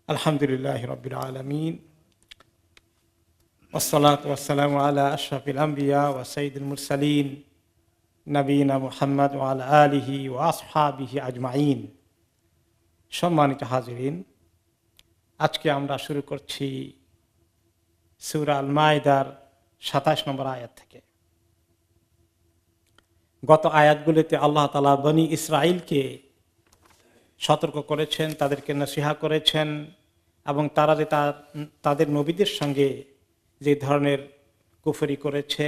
আলহামদুলিল্লাহ রাব্বিল আলামিন ওয়াসসালাতু ওয়াসসালামু আলা আশরাফিল আমবিয়া ওয়া সাইয়্যিদিল মুরসালিন নবিয়িনা মুহাম্মদ ওয়া আলা আলিহি ওয়া আসহাবিহি আজমাইন। সম্মানিত হাজিরিন, আজকে আমরা শুরু করছি সূরা আল মাইদার ২৭ নম্বর আয়াত থেকে। গত আয়াতগুলিতে আল্লাহ তাআলা বনি ইসরাইলকে সতর্ক করেছেন, তাদেরকে নসিহা করেছেন এবং তারা যে তাদের নবীদের সঙ্গে যে ধরনের কুফরি করেছে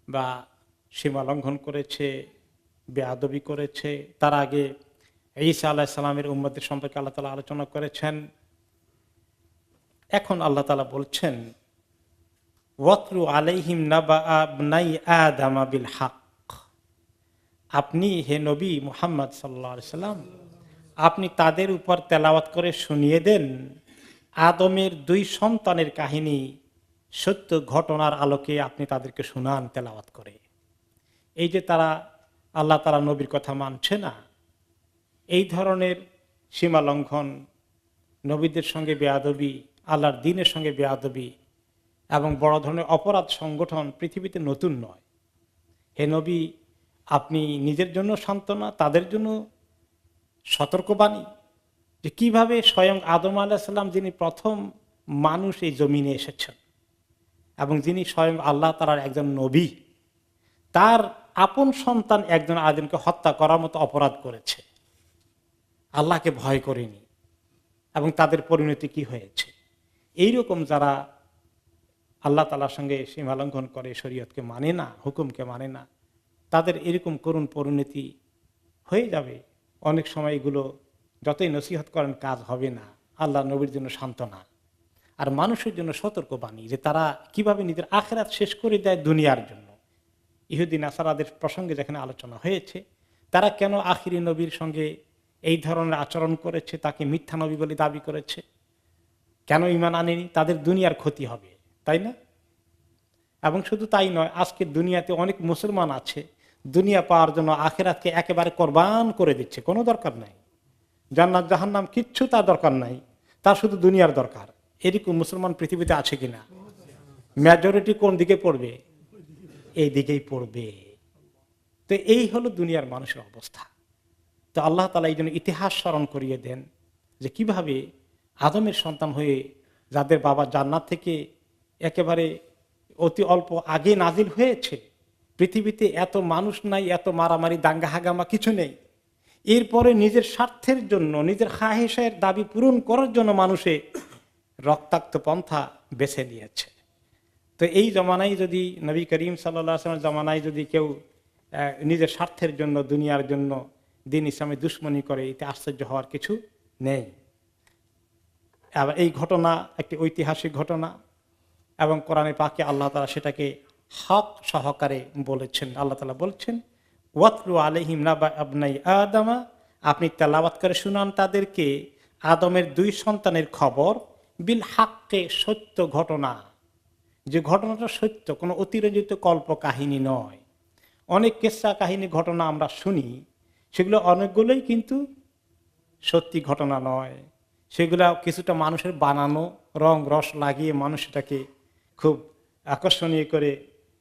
বা সীমা লঙ্ঘন করেছে, বেয়াদবি করেছে, তার আগে ঈসা আলাইহিস সালামের উম্মতের সম্পর্কে আল্লাহ তাআলা আলোচনা করেছেন। এখন আল্লাহ তাআলা বলছেন, ওয়াতলু আলাইহিম নাবা ইবনাই আদম বিল হক। আপনি হে নবী মুহাম্মদ সাল্লাল্লাহু আলাইহি সাল্লাম, আপনি তাদের উপর তেলাওয়াত করে শুনিয়ে দেন আদমের দুই সন্তানের কাহিনী, সত্য ঘটনার আলোকে আপনি তাদেরকে শুনান তেলাওয়াত করে। এই যে তারা আল্লাহ তাআলা নবীর কথা মানছে না, এই ধরনের সীমা লঙ্ঘন, নবীদের সঙ্গে বেয়াদবি, আল্লাহর দ্বীনের সঙ্গে বেয়াদবি এবং বড় ধরনের অপরাধ সংগঠন পৃথিবীতে নতুন নয়। হে নবী, আপনি নিজের জন্য সান্ত্বনা, তাদের জন্য সতর্কবাণী যে কিভাবে স্বয়ং আদম আলাইহিস সালাম, যিনি প্রথম মানুষ এই জমিনে এসেছেন এবং যিনি স্বয়ং আল্লাহ তাআলার একজন নবী, তার আপন সন্তান একজন আরেকজনকে হত্যা করার মতো অপরাধ করেছে, আল্লাহকে ভয় করেনি, এবং তাদের পরিণতি কি হয়েছে। এইরকম যারা আল্লাহ তাআলার সঙ্গে সীমা লঙ্ঘন করে, শরীয়তকে মানে না, হুকুমকে মানে না, তাদের এরকম করুণ পরিণতি হয়ে যাবে। অনেক সময় এগুলো যতই নসিহত করেন কাজ হবে না। আল্লাহ নবীর জন্য সান্ত্বনা আর মানুষের জন্য সতর্কবাণী যে তারা কিভাবে নিজের আখিরাত শেষ করে দেয় দুনিয়ার জন্য। ইহুদি নাসারাদের প্রসঙ্গে যেখানে আলোচনা হয়েছে, তারা কেন আখিরি নবীর সঙ্গে এই ধরনের আচরণ করেছে, তাকে মিথ্যা নবী বলে দাবি করেছে, কেন ঈমান আনেনি, তাদের দুনিয়ার ক্ষতি হবে, তাই না? এবং শুধু তাই নয়, আজকে দুনিয়াতে অনেক মুসলমান আছে দুনিয়া পাওয়ার জন্য আখিরাতকে একেবারে কোরবান করে দিচ্ছে, কোনো দরকার নাই, জান্নাত জাহান্নাম কিচ্ছু তার দরকার নাই, তার শুধু দুনিয়ার দরকার। এরকম মুসলমান পৃথিবীতে আছে কিনা? মেজরিটি কোন দিকে পড়বে? এই দিকেই পড়বে। তো এই হলো দুনিয়ার মানুষের অবস্থা। তো আল্লাহ তাআলা এই জন্য ইতিহাস স্মরণ করিয়ে দেন যে কিভাবে আদমের সন্তান হয়ে, যাদের বাবা জান্নাত থেকে একেবারে অতি অল্প আগে নাজিল হয়েছে, পৃথিবীতে এত মানুষ নাই, এত মারামারি দাঙ্গা হাগামা কিছু নেই, এরপরে নিজের স্বার্থের জন্য, নিজের খাহেশের দাবি পূরণ করার জন্য মানুষে রক্তাক্ত পন্থা বেছে নিয়েছে। তো এই জমানায় যদি নবী করিম সাল্লাল্লাহু আলাইহি ওয়াসাল্লামের জমানায় যদি কেউ নিজের স্বার্থের জন্য, দুনিয়ার জন্য দ্বীন ইসলামের দুশমনি করে, এতে আশ্চর্য হওয়ার কিছু নেই। আবার এই ঘটনা একটি ঐতিহাসিক ঘটনা এবং কোরআনে পাকে আল্লাহ তাআলা সেটাকে হক সহকারে বলেছেন। আল্লাহ তাআলা বলছেন, ওয়াতলু আলাইহিম নাবা ইবনাই আদম, আপনি তেলাওয়াত করে শুনান তাদেরকে আদমের দুই সন্তানের খবর, বিল হাক্কে, সত্য ঘটনা, যে ঘটনাটা সত্য, কোনো অতিরঞ্জিত কল্প কাহিনী নয়। অনেক কেসা কাহিনী ঘটনা আমরা শুনি, সেগুলো অনেকগুলোই কিন্তু সত্যি ঘটনা নয়, সেগুলো কিছুটা মানুষের বানানো, রং রস লাগিয়ে মানুষ এটাকে খুব আকর্ষণীয় করে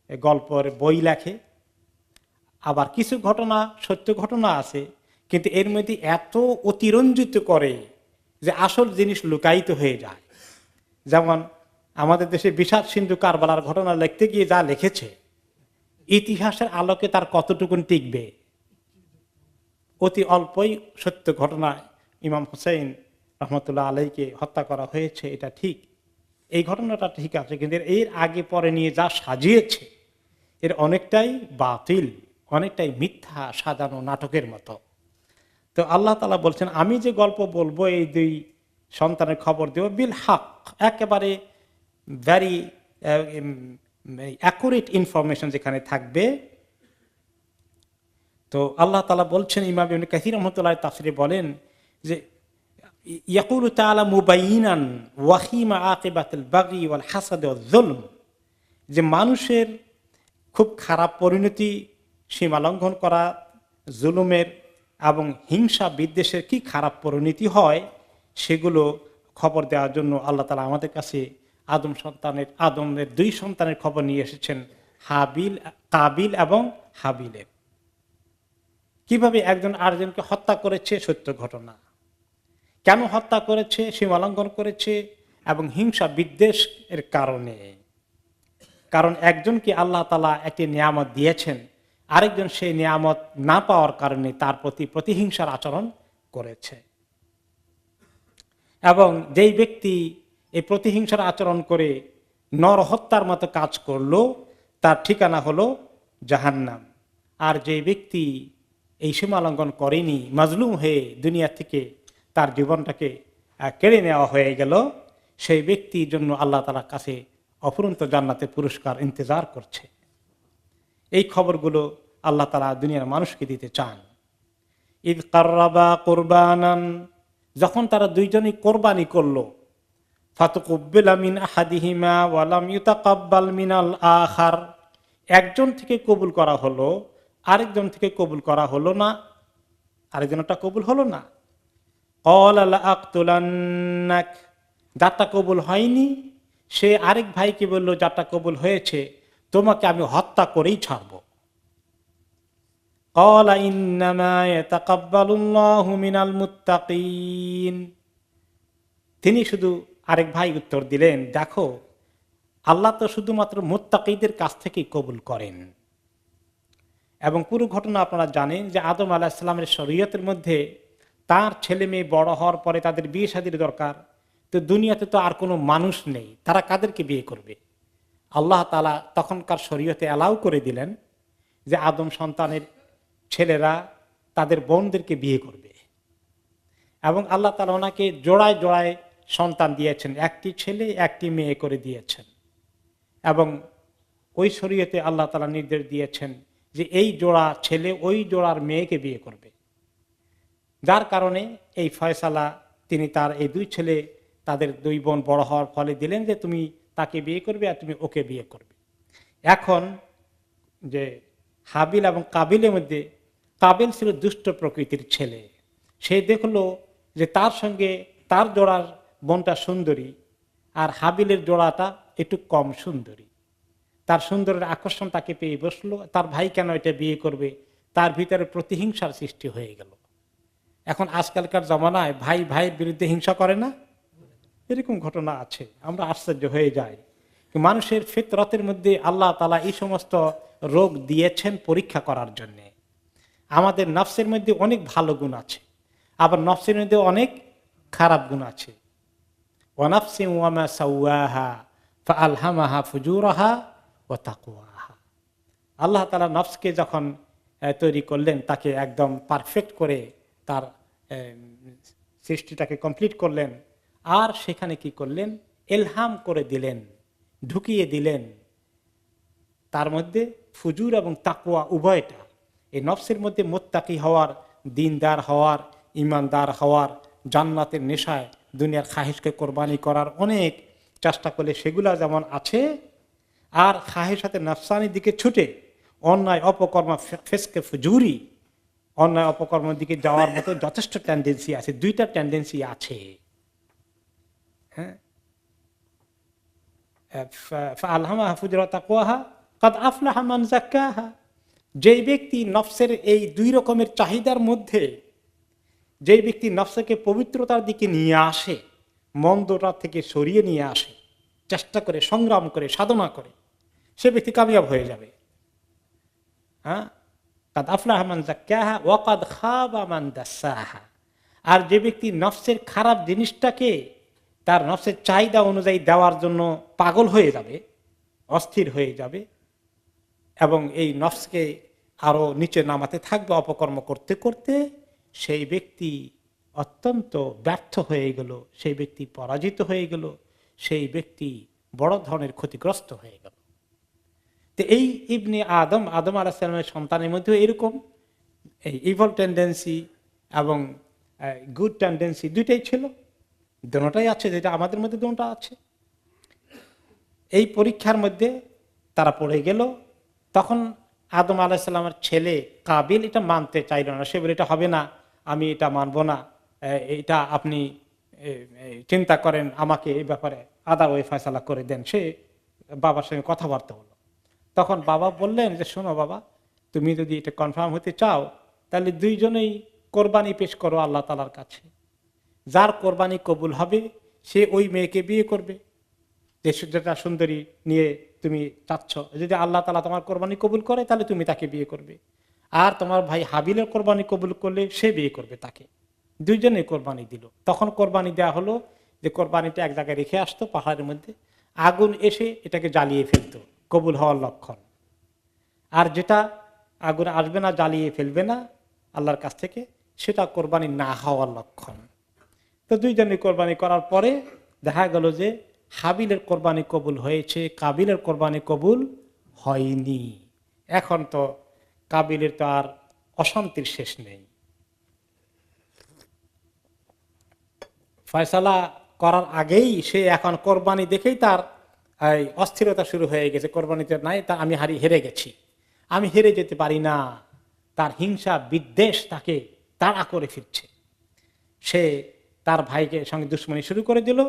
গল্পের বই লেখে। আবার কিছু ঘটনা সত্য ঘটনা আছে, কিন্তু এর মধ্যে এত অতিরঞ্জিত করে যে আসল জিনিস লুকায়িত হয়ে যায়। যেমন আমাদের দেশে বিষাদ সিন্ধু কারবালার ঘটনা লিখতে গিয়ে যা লিখেছে, ইতিহাসের আলোকে তার কতটুকুন টিকবে? অতি অল্পই সত্য ঘটনায় ইমাম হুসাইন রহমতুল্লাহ আলাইকে হত্যা করা হয়েছে, এটা ঠিক, এই ঘটনাটা ঠিক আছে, কিন্তু এর আগে পরে নিয়ে যা সাজিয়েছে এর অনেকটাই বাতিল, অনেকটাই মিথ্যা সাজানো নাটকের মতো। তো আল্লাহ তাআলা বলছেন, আমি যে গল্প বলবো, এই দুই সন্তানের খবর দেব বিল হক, একেবারে ভেরি অ্যাকুরেট ইনফরমেশন যেখানে থাকবে। তো আল্লাহ তাআলা বলছেন, ইমাম ইবনে কাসির রাহমাতুল্লাহ তাফসীরে বলেন যে ইয়াকুলু তাআলা মুবাইয়িনান ওয়াখিমা আকিবাতুল বাগি ওয়াল হাসাদ ওয়াল যুলম, যে মানুষের খুব খারাপ পরিণতি, সীমা লঙ্ঘন করা, জুলুমের এবং হিংসা বিদ্বেষের কি খারাপ পরিণতি হয়, সেগুলো খবর দেওয়ার জন্য আল্লাহ তাআলা আমাদের কাছে আদমের 2 সন্তানের খবর নিয়ে এসেছেন, কাবিল এবং হাবিলের। কিভাবে একজন আরেকজনকে হত্যা করেছে, সত্য ঘটনা। কেন হত্যা করেছে, সীমালঙ্ঘন করেছে, এবং হিংসা বিদ্বেষ এর কারণে। কারণ একজনকে আল্লাহ তাআলা একটি নিয়ামত দিয়েছেন, আরেকজন সেই নিয়ামত না পাওয়ার কারণে তার প্রতি প্রতিহিংসার আচরণ করেছে। এবং যেই ব্যক্তি এই প্রতিহিংসার আচরণ করে নরহত্যার মতো কাজ করলো, তার ঠিকানা হলো জাহান্নাম। আর যে ব্যক্তি এই সীমালঙ্ঘন করেনি, মাজলুম হয়ে দুনিয়া থেকে তার জীবনটাকে কেড়ে নেওয়া হয়ে গেল, সেই ব্যক্তির জন্য আল্লাহ তাআলার কাছে অফুরন্ত জান্নাতে পুরস্কার ইন্তজার করছে। এই খবরগুলো আল্লাহ তাআলা দুনিয়ার মানুষকে দিতে চান। ইদ কাররাবা কুরবানান, যখন তারা দুইজনই কোরবানি করলো, ফাতুকুব্বিলা মিন আহাদিহিমা ওয়া লাম ইউতাকাব্বাল মিনাল আখার, একজন থেকে কবুল করা হলো, আরেকজন থেকে কবুল করা হলো না, আরেকজনটা কবুল হলো না। ক্বালা লা আকতুলান্নাক, যারটা কবুল হয়নি সে আরেক ভাইকে বলল, যারটা কবুল হয়েছে তোমাকে আমি হত্যা করেই ছাড়বো। ক্বালা ইন্নামা ইয়াতাকাব্বালুল্লাহু মিনাল মুত্তাকিন, তিনি শুধু আরেক ভাই উত্তর দিলেন, দেখো আল্লাহ তো শুধুমাত্র মুত্তাকিদের কাছ থেকেই কবুল করেন। এবং পুরো ঘটনা আপনারা জানেন যে আদম আলাইহিস সালামের শরীয়তের মধ্যে তার ছেলে মেয়ে বড় হওয়ার পরে তাদের বিয়ে শাদীর দরকার। তো দুনিয়াতে তো আর কোনো মানুষ নেই, তারা কাদেরকে বিয়ে করবে? আল্লাহ তাআলা তখনকার শরীয়তে অ্যালাউ করে দিলেন যে আদম সন্তানের ছেলেরা তাদের বোনদেরকে বিয়ে করবে। এবং আল্লাহ তাআলা ওনাকে জোড়ায় জোড়ায় সন্তান দিয়েছেন, একটি ছেলে একটি মেয়ে করে দিয়েছেন। এবং ওই শরীয়তে আল্লাহ তাআলা নির্দেশ দিয়েছেন যে এই জোড়া ছেলে ওই জোড়ার মেয়েকে বিয়ে করবে। যার কারণে এই ফয়সালা তিনি তার এই 2 ছেলে তাদের 2 বোন বড় হওয়ার ফলে দিলেন যে তুমি তাকে বিয়ে করবে আর তুমি ওকে বিয়ে করবে। এখন যে হাবিল এবং কাবিলের মধ্যে, কাবিল ছিল দুষ্ট প্রকৃতির ছেলে। সে দেখলো যে তার সঙ্গে তার জোড়ার বোনটা সুন্দরী আর হাবিলের জোড়াটা একটু কম সুন্দরী। তার সুন্দরের আকর্ষণ তাকে পেয়ে বসলো, তার ভাই কেন এটা বিয়ে করবে, তার ভিতরে প্রতিহিংসার সৃষ্টি হয়ে গেল। এখন আজকালকার জমানায় ভাই ভাইয়ের বিরুদ্ধে হিংসা করে না? এরকম ঘটনা আছে, আমরা আশ্চর্য হয়ে যাই। মানুষের ফিতরতের মধ্যে আল্লাহ তাআলা এই সমস্ত রোগ দিয়েছেন পরীক্ষা করার জন্য। আমাদের নফসের মধ্যে অনেক ভালো গুণ আছে, আবার নফসের মধ্যে অনেক খারাপ গুণ আছে। ওয়া নাফসিন ওয়া মা সাওয়াহা ফাআলহামাহা ফুজুরাহা ওয়া তাকওয়াহা। আল্লাহ তাআলা নফসকে যখন তৈরি করলেন, তাকে একদম পারফেক্ট করে তার সৃষ্টিটাকে কমপ্লিট করলেন, আর সেখানে কি করলেন, ইলহাম করে দিলেন, ঢুকিয়ে দিলেন তার মধ্যে ফুজুর এবং তাকওয়া উভয়টা। এই নফসের মধ্যে মুত্তাকি হওয়ার, দিনদার হওয়ার, ইমানদার হওয়ার, জান্নাতের নেশায় দুনিয়ার খাহিশকে কোরবানি করার অনেক চেষ্টা করলে সেগুলা যেমন আছে, আর খাহিশাতে নফসানির দিকে ছুটে অন্যায় অপকর্ম, ফিসকে ফুজুরি, অন্যায় অপকর্মের দিকে যাওয়ার মতো যথেষ্ট টেন্ডেন্সি আছে। 2টা টেন্ডেন্সি আছে। হ্যাঁ, যেই ব্যক্তি নফসের এই 2 রকমের চাহিদার মধ্যে, যেই ব্যক্তি নফসকে পবিত্রতার দিকে নিয়ে আসে, মন্দটা থেকে সরিয়ে নিয়ে আসে, চেষ্টা করে, সংগ্রাম করে, সাধনা করে, সে ব্যক্তি কামিয়াব হয়ে যাবে। হ্যাঁ, কাদ আফলাহা মান যাক্কাহা ওয়া কাদ খাবা মান দাসাহা। আর যে ব্যক্তি নফসের খারাপ জিনিসটাকে তার নফসের চাহিদা অনুযায়ী দেওয়ার জন্য পাগল হয়ে যাবে, অস্থির হয়ে যাবে, এবং এই নফসকে আরো নিচে নামাতে থাকবে অপকর্ম করতে করতে, সেই ব্যক্তি অত্যন্ত ব্যর্থ হয়ে গেল, সেই ব্যক্তি পরাজিত হয়ে গেল, সেই ব্যক্তি বড় ধরনের ক্ষতিগ্রস্ত হয়ে গেল। তো এই ইবনে আদম আলাইহিস সালামের সন্তানের মধ্যে এরকম এই ইভল টেন্ডেন্সি এবং গুড টেন্ডেন্সি 2টাই ছিল, দুটোটাই আছে, যেটা আমাদের মধ্যে দুটো আছে। এই পরীক্ষার মধ্যে তারা পড়ে গেল। তখন আদম আলাইহিস সালামের ছেলে কাবিল এটা মানতে চাইল না, সে বলে এটা হবে না, আমি এটা মানবো না, এটা আপনি চিন্তা করেন, আমাকে এই ব্যাপারে আদা ওই ফয়সালা করে দেন। সে বাবার সঙ্গে কথাবার্তা হলো। তখন বাবা বললেন যে শোনো বাবা, তুমি যদি এটা কনফার্ম হতে চাও তাহলে দুইজনেই কোরবানি পেশ করো আল্লাহ তাআলার কাছে। যার কোরবানি কবুল হবে সে ওই মেয়েকে বিয়ে করবে যেটা সুন্দরী নিয়ে তুমি চাচ্ছ। যদি আল্লাহ তাআলা তোমার কোরবানি কবুল করে তাহলে তুমি তাকে বিয়ে করবে, আর তোমার ভাই হাবিলের কোরবানি কবুল করলে সে বিয়ে করবে তাকে। দুইজনে কোরবানি দিল। তখন কোরবানি দেওয়া হলো যে কোরবানিটা এক জায়গায় রেখে আসতো পাহাড়ের মধ্যে, আগুন এসে এটাকে জ্বালিয়ে ফেলতো, কবুল হওয়ার লক্ষণ। আর যেটা আগুন আসবে না, জ্বালিয়ে ফেলবে না আল্লাহর কাছ থেকে, সেটা কোরবানি না হওয়ার লক্ষণ। তো দুইজনে কোরবানি করার পরে দেখা গেল যে হাবিলের কোরবানি কবুল হয়েছে, কাবিলের কোরবানি কবুল হয়নি। এখন তো কাবিলের তো আর অশান্তির শেষ নেই। ফয়সালা করার আগেই সে এখন কোরবানি দেখেই তার অস্থিরতা শুরু হয়ে গেছে। কোরবানিতে নাই, তা আমি হেরে গেছি, আমি হেরে যেতে পারি না। তার হিংসা বিদ্বেষ তাকে তাড়া করে ফিরছে। সে তার ভাইকে সঙ্গে দুশ্মনী শুরু করে দিল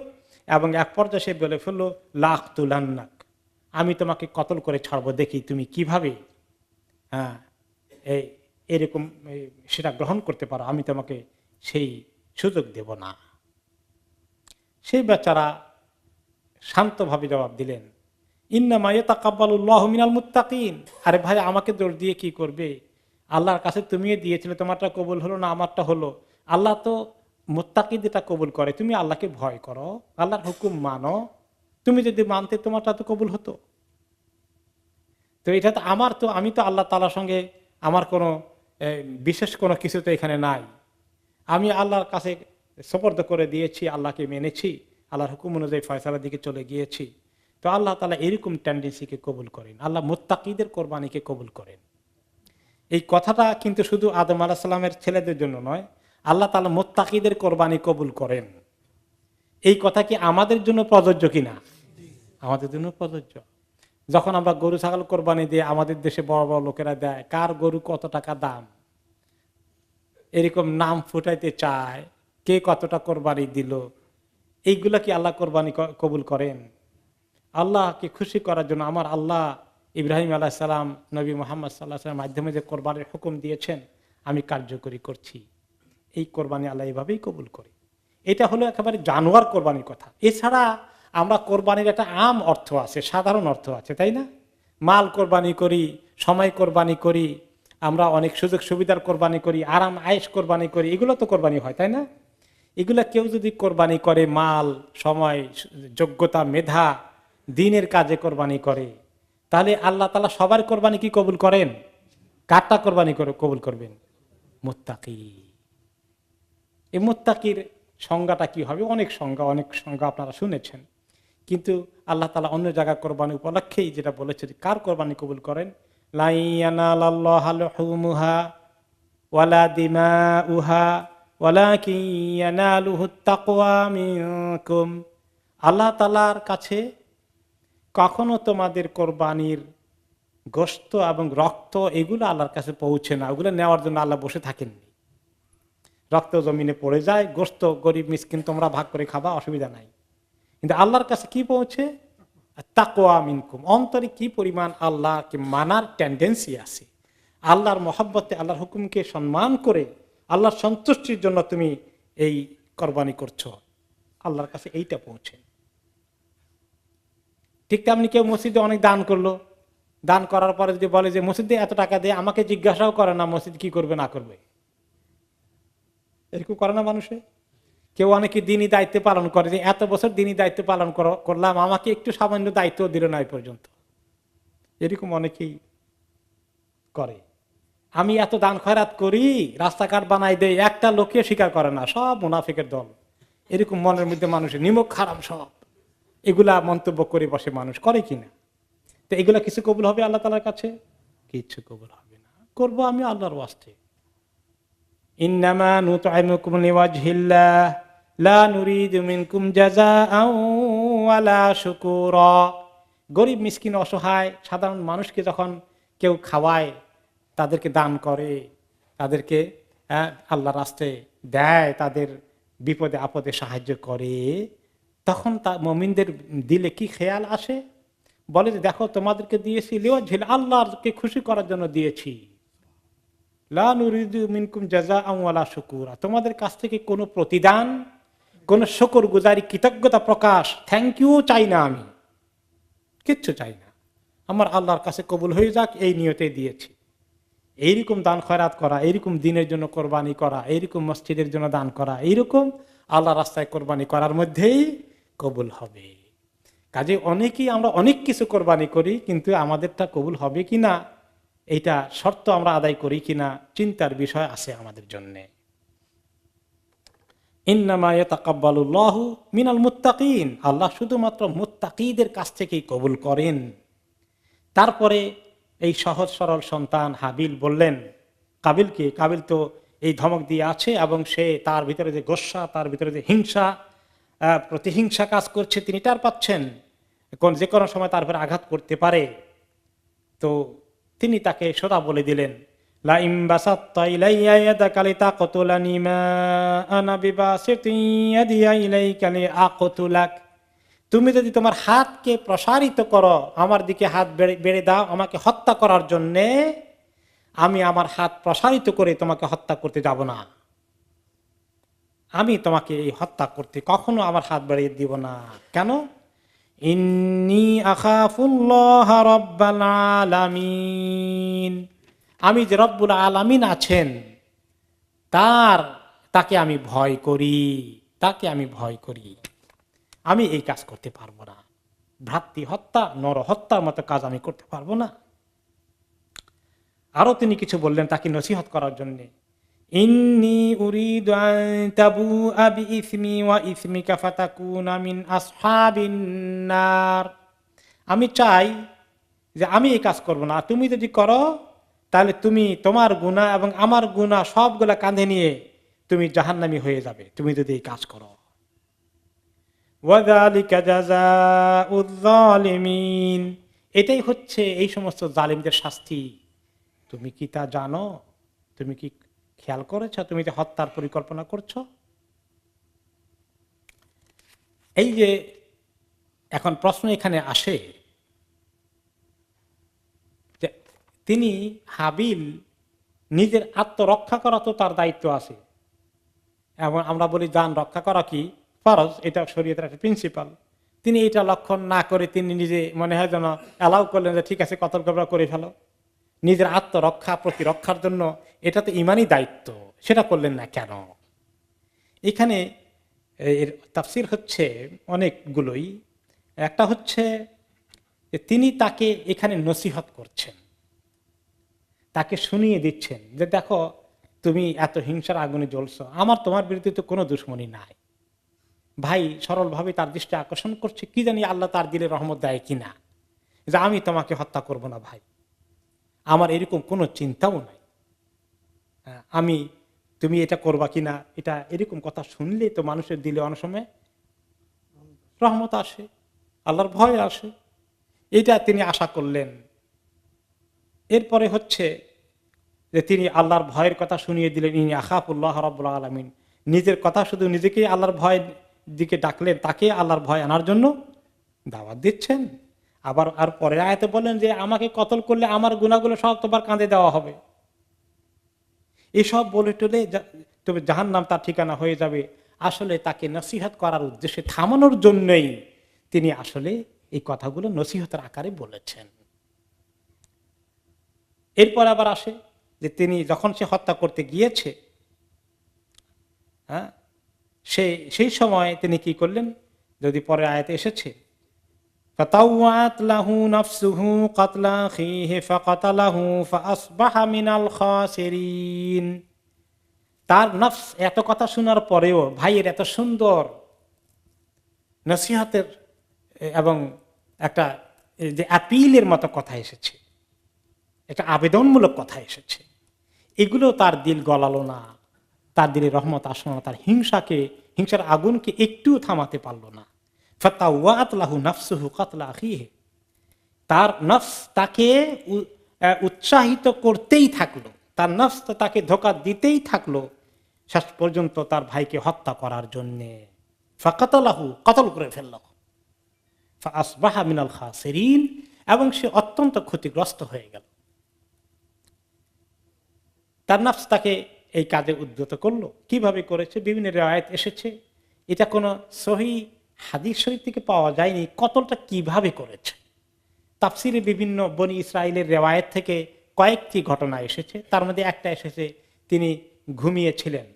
এবং এক পর্যায়ে সে বলে ফেললো, লাখ তুলান্নাক, আমি তোমাকে কতল করে ছাড়বো, দেখি তুমি কিভাবে এরকম সেটা গ্রহণ করতে পারো, আমি তোমাকে সেই সুযোগ দেব না। সেই বেচারা শান্তভাবে জবাব দিলেন, ইন্নামা ইয়াতাকাব্বালুল্লাহু মিনাল মুত্তাকিন। আরে ভাই, আমাকে দোষ দিয়ে কি করবে? আল্লাহর কাছে তুমিও দিয়েছিলে, তোমারটা কবুল হলো না, আমারটা হলো। আল্লাহ তো মুত্তাকিদেরটা কবুল করে, তুমি আল্লাহকে ভয় করো, আল্লাহর হুকুম মানো। তুমি যদি মানতে তোমারটা তো কবুল হতো। তো এটা তো আমার, তো আমি তো আল্লাহ তাআলার সঙ্গে আমার কোনো বিশেষ কোনো কিছু তো এখানে নাই। আমি আল্লাহর কাছে সুপর্দ করে দিয়েছি, আল্লাহকে মেনেছি, আল্লাহর হুকুম অনুযায়ী ফয়সালার দিকে চলে গিয়েছি। তো আল্লাহ তাআলা এরকম টেন্ডেন্সিকে কবুল করেন, আল্লাহ মুত্তাকিদের কোরবানিকে কবুল করেন। এই কথাটা কিন্তু শুধু আদম আলাইহিস সালামের ছেলেদের জন্য নয়, আল্লাহ তাআলা মুত্তাকিদের কোরবানি কবুল করেন। এই কথা কি আমাদের জন্য প্রযোজ্য কিনা? আমাদের জন্য প্রযোজ্য। যখন আমরা গরু ছাগল কোরবানি দিয়ে, আমাদের দেশে বড় বড় লোকেরা দেয়, কার গরু কত টাকা দাম, এরকম নাম ফুটাইতে চায়, কে কতটা কোরবানি দিল। এইগুলা কি আল্লাহ কোরবানি কবুল করেন? আল্লাহকে খুশি করার জন্য আমার আল্লাহ ইব্রাহিম আলাইহিস সালাম, নবী মুহাম্মদ সাল্লাল্লাহু আলাইহি ওয়াসাল্লামের মাধ্যমে যে কোরবানির হুকুম দিয়েছেন আমি কার্যকরী করছি, এই কোরবানি আল্লাহ এইভাবেই কবুল করে। এটা হলো একেবারে জানোয়ার কোরবানির কথা। এছাড়া আমরা কোরবানির একটা আম অর্থ আছে, সাধারণ অর্থ আছে, তাই না? মাল কোরবানি করি, সময় কোরবানি করি, আমরা অনেক সুযোগ সুবিধার কোরবানি করি, আরাম আয়েশ কোরবানি করি, এগুলো তো কোরবানি হয়, তাই না? এগুলা কেউ যদি কোরবানি করে, মাল, সময়, যোগ্যতা, মেধা, দিনের কাজে কোরবানি করে, তাহলে আল্লাহ তাআলা সবার কোরবানি কি কবুল করেন? কারটা কোরবানি করে কবুল করবেন? মুত্তাকি। এই মুত্তাকির সংজ্ঞাটা কি হবে? অনেক সংজ্ঞা আপনারা শুনেছেন, কিন্তু আল্লাহ তাআলা অন্য জায়গায় কোরবানি উপলক্ষেই যেটা বলেছে, কার কোরবানি কবুল করেন, লা ইয়ানালাল্লাহু লুহুমুহা ওয়ালা দিমাউহা ওয়ালাকিন ইয়ানালুহুত তাকওয়া মিনকুম। আল্লাহ তাআলার কাছে কখনো তোমাদের কোরবানির গোশত এবং রক্ত এগুলো আল্লাহর কাছে পৌঁছে না, ওগুলো নেওয়ার জন্য আল্লাহ বসে থাকেননি। রক্ত জমিনে পড়ে যায়, গোশত গরিব মিসকিন তোমরা ভাগ করে খাবা, অসুবিধা নাই। কিন্তু আল্লাহর কাছে কি পৌঁছে? তাকওয়া মিনকুম। অন্তরে কি পরিমাণ আল্লাহকে মানার টেন্ডেন্সি আছে, আল্লাহর মহব্বতে, আল্লাহর হুকুমকে সম্মান করে আল্লাহর সন্তুষ্টির জন্য তুমি এই কোরবানি করছো, আল্লাহর কাছে এইটা পৌঁছে। ঠিক তেমনি কেউ মসজিদে অনেক দান করলো, দান করার পরে যদি বলে যে মসজিদে এত টাকা দিয়ে, আমাকে জিজ্ঞাসাও করে না মসজিদ কি করবে না করবে, এরকম করে না মানুষে? কেউ অনেকে দিনই দায়িত্ব পালন করে, যে এত বছর দিনই দায়িত্ব পালন করলাম, আমাকে একটু সামান্য দায়িত্ব দিল না এই পর্যন্ত, এরকম অনেকেই করে। আমি এত দান খয়রাত করি, রাস্তাঘাট বানাই দেই, একটা লোককে স্বীকার করে না, সব মুনাফিকের দল। এরকম মনের মধ্যে মানুষের নিমক হারাম সব, এগুলা মন্তব্য করে বসে মানুষ, করে কিনা? তো এগুলা কিছু কবুল হবে আল্লাহ তাআলার কাছে? কিছু কবুল হবে না। করবো আমি আল্লাহর ওয়াস্তে। ইন্নামা নুতঈমুকুম লিওয়াজহিল্লাহ লা নুরিদু মিনকুম জাযাআন ওয়ালা শুকুরা। গরিব মিসকিন অসহায় সাধারণ মানুষকে যখন কেউ খাওয়ায়, তাদেরকে দান করে, তাদেরকে আল্লাহর রাস্তায় দেয়, তাদের বিপদে আপদে সাহায্য করে, তখন তা মুমিনদের দিলে কি খেয়াল আসে? বলে যে দেখো তোমাদেরকে দিয়েছি লিওয়াজহিল, আল্লাহকে খুশি করার জন্য দিয়েছি, লা নুরিদু মিনকুম জাযাআন ওয়ালা শুকুরা, তোমাদের কাছ থেকে কোনো প্রতিদান, কোন শুকরগুজারি, কৃতজ্ঞতা প্রকাশ, থ্যাংক ইউ চাই না, আমি কিচ্ছু চাই না, আমার আল্লাহর কাছে কবুল হয়ে যাক এই নিয়তে দিয়েছি। এইরকম দান খয়রাত করা, এইরকম দিনের জন্য কোরবানি করা, এইরকম মসজিদের জন্য দান করা, এইরকম আল্লাহ রাস্তায় কোরবানি করার মধ্যেই কবুল হবে। কাজে অনেকেই আমরা অনেক কিছু কোরবানি করি, কিন্তু আমাদেরটা কবুল হবে কিনা এইটা শর্ত আমরা আদায় করি কিনা চিন্তার বিষয় আছে আমাদের জন্য। ইন্নামা ইয়াতাকাব্বালুল্লাহু মিনাল মুত্তাকিন, আল্লাহ শুধুমাত্র মুত্তাকিদের কাছ থেকেই কবুল করেন। তারপরে এই সহজ সরল সন্তান হাবিল বললেন কাবিলকে, কাবিল তো এই ধমক দিয়ে আছে এবং সে তার ভিতরে যে গোস্বা, তার ভিতরে যে হিংসা, প্রতিহিংসা কাজ করছে, তিনি টার পাচ্ছেন যে কোনো সময় তার উপরে আঘাত করতে পারে। তো তিনি তাকে সোজা বলে দিলেন, লা ইম বাসাত্তা ইলাইয়া ইয়াদাকা লিতাকতুলানি মা আনা বিবাসিতিন ইয়াদিয়া ইলাইকা লিআকতুলাক, তুমি যদি তোমার হাতকে প্রসারিত করো, আমার দিকে হাত বেড়ে দাও আমাকে হত্যা করার জন্যে, আমি আমার হাত প্রসারিত করে তোমাকে হত্যা করতে যাব না, আমি তোমাকে এই হত্যা করতে কখনো আমার হাত বাড়িয়ে দিব না। কেন? ইন্নী আখাফুল্লাহ রাব্বাল আলামিন, আমি যে রব্বুল আলামিন আছেন তাকে আমি ভয় করি, তাকে আমি ভয় করি, আমি এই কাজ করতে পারবো না, ভ্রাতৃ হত্যা, নর হত্যার মতো কাজ আমি করতে পারবো না। আরো তিনি কিছু বললেন তাকে নসিহত করার জন্য, ইন্নী উরিদু আন তাবুআ বিইসমি ওয়া ইসমিকা ফাতাকুনা মিন আসহাবিন নার, আমি চাই যে আমি এই কাজ করব না, তুমি যদি করো তাহলে তুমি তোমার গুনাহ এবং আমার গুনাহ সবগুলা কাঁধে নিয়ে তুমি জাহান্নামী হয়ে যাবে, তুমি যদি এই কাজ করো। ওয়াযালিকা জাযাউয যালিমিন, এটাই হচ্ছে এই সমস্ত জালিমদের শাস্তি। তুমি কি তা জানো? তুমি কি খেয়াল করেছো? তুমি যে হত্যার পরিকল্পনা করছো। এই যে এখন প্রশ্ন এখানে আসে যে তিনি হাবিল নিজের আত্মরক্ষা করা তো তার দায়িত্ব আছে, এবং আমরা বলি জান রক্ষা করা কি ফরজ, এটা শরীয়তের একটা প্রিন্সিপাল। তিনি এটা লক্ষণ না করে তিনি নিজে মনে হয় যেন অ্যালাউ করলেন যে ঠিক আছে কতল কবরা করে ফেলো, নিজের আত্মরক্ষা প্রতিরক্ষার জন্য এটা তো ইমানই দায়িত্ব, সেটা করলেন না কেন? এখানে এর তাফসীর হচ্ছে অনেকগুলোই। একটা হচ্ছে যে তিনি তাকে এখানে নসিহত করছেন, তাকে শুনিয়ে দিচ্ছেন যে দেখো তুমি এত হিংসার আগুনে জ্বলছো, আমার তোমার বিরুদ্ধে তো কোনো দুশ্মনী নাই। ভাই সরলভাবে তার দৃষ্টি আকর্ষণ করছে, কি জানি আল্লাহ তার দিলে রহমত দেয় কিনা, যে আমি তোমাকে হত্যা করব না ভাই, আমার এরকম কোনো চিন্তাও নাই, আমি তুমি এটা করবা কিনা, এটা এরকম কথা শুনলে তো মানুষের দিলে অনেক সময় রহমত আসে, আল্লাহর ভয় আসে, এটা তিনি আশা করলেন। এরপরে হচ্ছে যে তিনি আল্লাহর ভয়ের কথা শুনিয়ে দিলেন, ইনি আখাফুল্লাহ রাব্বুল আলামিন, নিজের কথা শুধু নিজেকেই আল্লাহর ভয় দিকে ডাকলেন, তাকে আল্লাহর ভয় আনার জন্য দাওয়াত দিচ্ছেন। আবার আর পরের আয়াতে বলেন যে আমাকে কতল করলে আমার গুনাহগুলো সব তোমার কাঁধে দেওয়া হবে। এসব বলে টলে তবে জাহান্নাম তার ঠিকানা হয়ে যাবে। আসলে তাকে নসিহত করার উদ্দেশ্যে থামানোর জন্যই তিনি আসলে এই কথাগুলো নসিহতের আকারে বলেছেন। এরপর আবার আসে যে তিনি যখন সে হত্যা করতে গিয়েছে, হ্যাঁ, সেই সময় তিনি কি করলেন, যদি পরে আয়াতে এসেছে ফাতাওয়াত লাহু নাফসুহু কাতলা আখিহি ফাকাতালাহু ফাআসবাহা মিনাল খাসিরিন, তার নফস এত কথা শোনার পরেও, ভাইয়ের এত সুন্দর নসিহতের এবং একটা যে আপিলের মতো কথা এসেছে, একটা আবেদনমূলক কথা এসেছে, এগুলো তার দিল গলালো না, তার দিলে রহমত আসলো না, তার হিংসার আগুনকে একটু থামাতে পারলো না। ফাতাওয়াত লাহু নাফসুহু কাতলা আখিহি, তার নফস তাকে উৎসাহিত করতেই থাকলো, তার নফস তাকে ধোঁকা দিতেই থাকলো শেষ পর্যন্ত তার ভাইকে হত্যা করার জন্য ফাকাতালাহু, কতল করে ফেলল। ফাআসবাহা মিনাল খাসিরিন, এবং সে অত্যন্ত ক্ষতিগ্রস্ত হয়ে গেল। তার নফস তাকে এই কাজে উদ্যত করলো। কিভাবে করেছে? বিভিন্ন রিওয়ায়াত এসেছে, এটা কোনো সহিহ হাদিস শরীফ থেকে পাওয়া যায়নি কতলটা কিভাবে করেছে। তাফসিরে বিভিন্ন বনি ইসরাইলের রিওয়ায়াত থেকে কয়েকটি ঘটনা এসেছে। তার মধ্যে একটা এসেছে, তিনি ঘুমিয়েছিলেন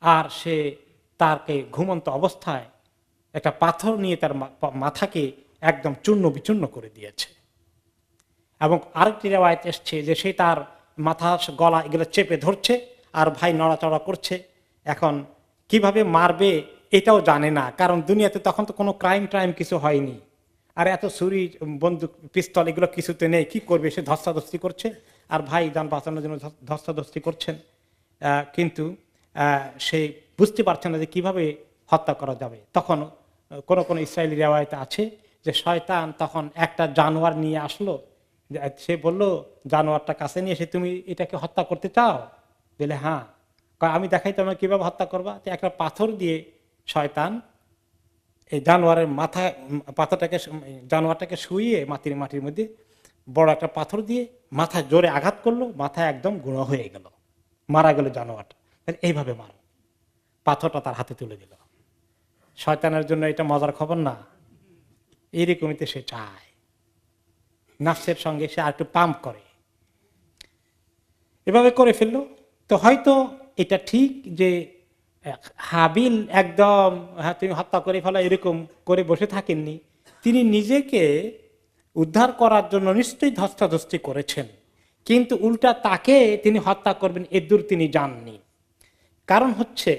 আর সে তাকে ঘুমন্ত অবস্থায় একটা পাথর নিয়ে তার মাথাকে একদম চূর্ণ বিচূর্ণ করে দিয়েছে। এবং আরেকটি রিওয়ায়াত এসছে যে সে তার মাথা, গলা এগুলো চেপে ধরছে আর ভাই নড়াচড়া করছে। এখন কিভাবে মারবে এটাও জানে না, কারণ দুনিয়াতে তখন তো কোনো ক্রাইম কিছু হয়নি, আর এত ছুরি, বন্দুক, পিস্তল এগুলো কিছুতে নেই। কি করবে? সে ধস্তাধস্তি করছে আর ভাই যান বাঁচানোর জন্য ধস্তাধস্তি করছেন, কিন্তু সে বুঝতে পারছে না যে কিভাবে হত্যা করা যাবে। তখন কোন কোন ইসরায়েলি রিওয়ায়াতে আছে যে শয়তান তখন একটা জানোয়ার নিয়ে আসলো। সে বলল জানোয়ারটা কাছে নিয়ে এসে, তুমি এটাকে হত্যা করতে চাও? বলে হ্যাঁ। আমি দেখাই তোমার কিভাবে হত্যা করবা। একটা পাথর দিয়ে শয়তান এই জানোয়ারের মাথা, জানোয়ারটাকে শুইয়ে মাটির মধ্যে বড় একটা পাথর দিয়ে মাথায় জোরে আঘাত করলো, মাথায় একদম গুঁড়ো হয়ে গেল, মারা গেল জানোয়ারটা। এইভাবে মারো, পাথরটা তার হাতে তুলে দিল। শয়তানের জন্য এটা মজার খবর না? এইরকমইতে সে চায়, নফসের সঙ্গে সে আর একটু পাম্প করে, এভাবে করে ফেললো। তো হয়তো এটা ঠিক যে হাবিল একদম হ্যাঁ তুমি হত্যা করে ফেলা এরকম করে বসে থাকেননি, তিনি নিজেকে উদ্ধার করার জন্য নিশ্চয়ই ধস্তাধস্তি করেছেন, কিন্তু উল্টা তাকে তিনি হত্যা করবেন এদূর তিনি জাননি। কারণ হচ্ছে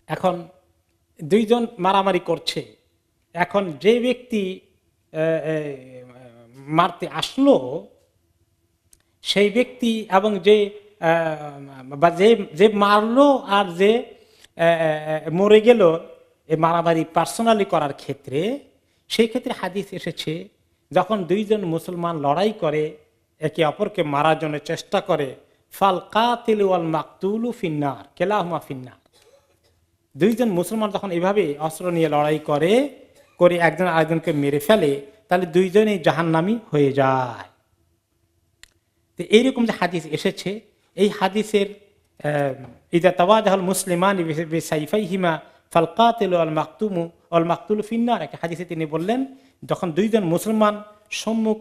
এখন দুইজন মারামারি করছে, এখন যে ব্যক্তি মারতে আসলো সেই ব্যক্তি এবং যে মারলো আর যে মরে গেল, এই মারামারি পার্সোনালি করার ক্ষেত্রে, সেই ক্ষেত্রে হাদিস এসেছে যখন দুইজন মুসলমান লড়াই করে, একে অপরকে মারার জন্য চেষ্টা করে, ফাল কাতিলু ওয়াল মাকতুলু ফিন্নার কিলাহুমা ফিন্নার। দুইজন মুসলমান যখন এইভাবে অস্ত্র নিয়ে লড়াই করে একজন আরেকজনকে মেরে ফেলে, তাহলে দুইজনই জাহান্নামী হয়ে যায়। তো এইরকম যে হাদিস এসেছে, এই হাদিসের ইদা তাওয়াজাহুল মুসলিমান বিসাইফাইহিমা ফাল কাতিলু ওয়াল মাকতুমু ওয়াল মাকতুলু ফিন্নার, একটা হাদিসে তিনি বললেন যখন দুইজন মুসলমান সম্মুখ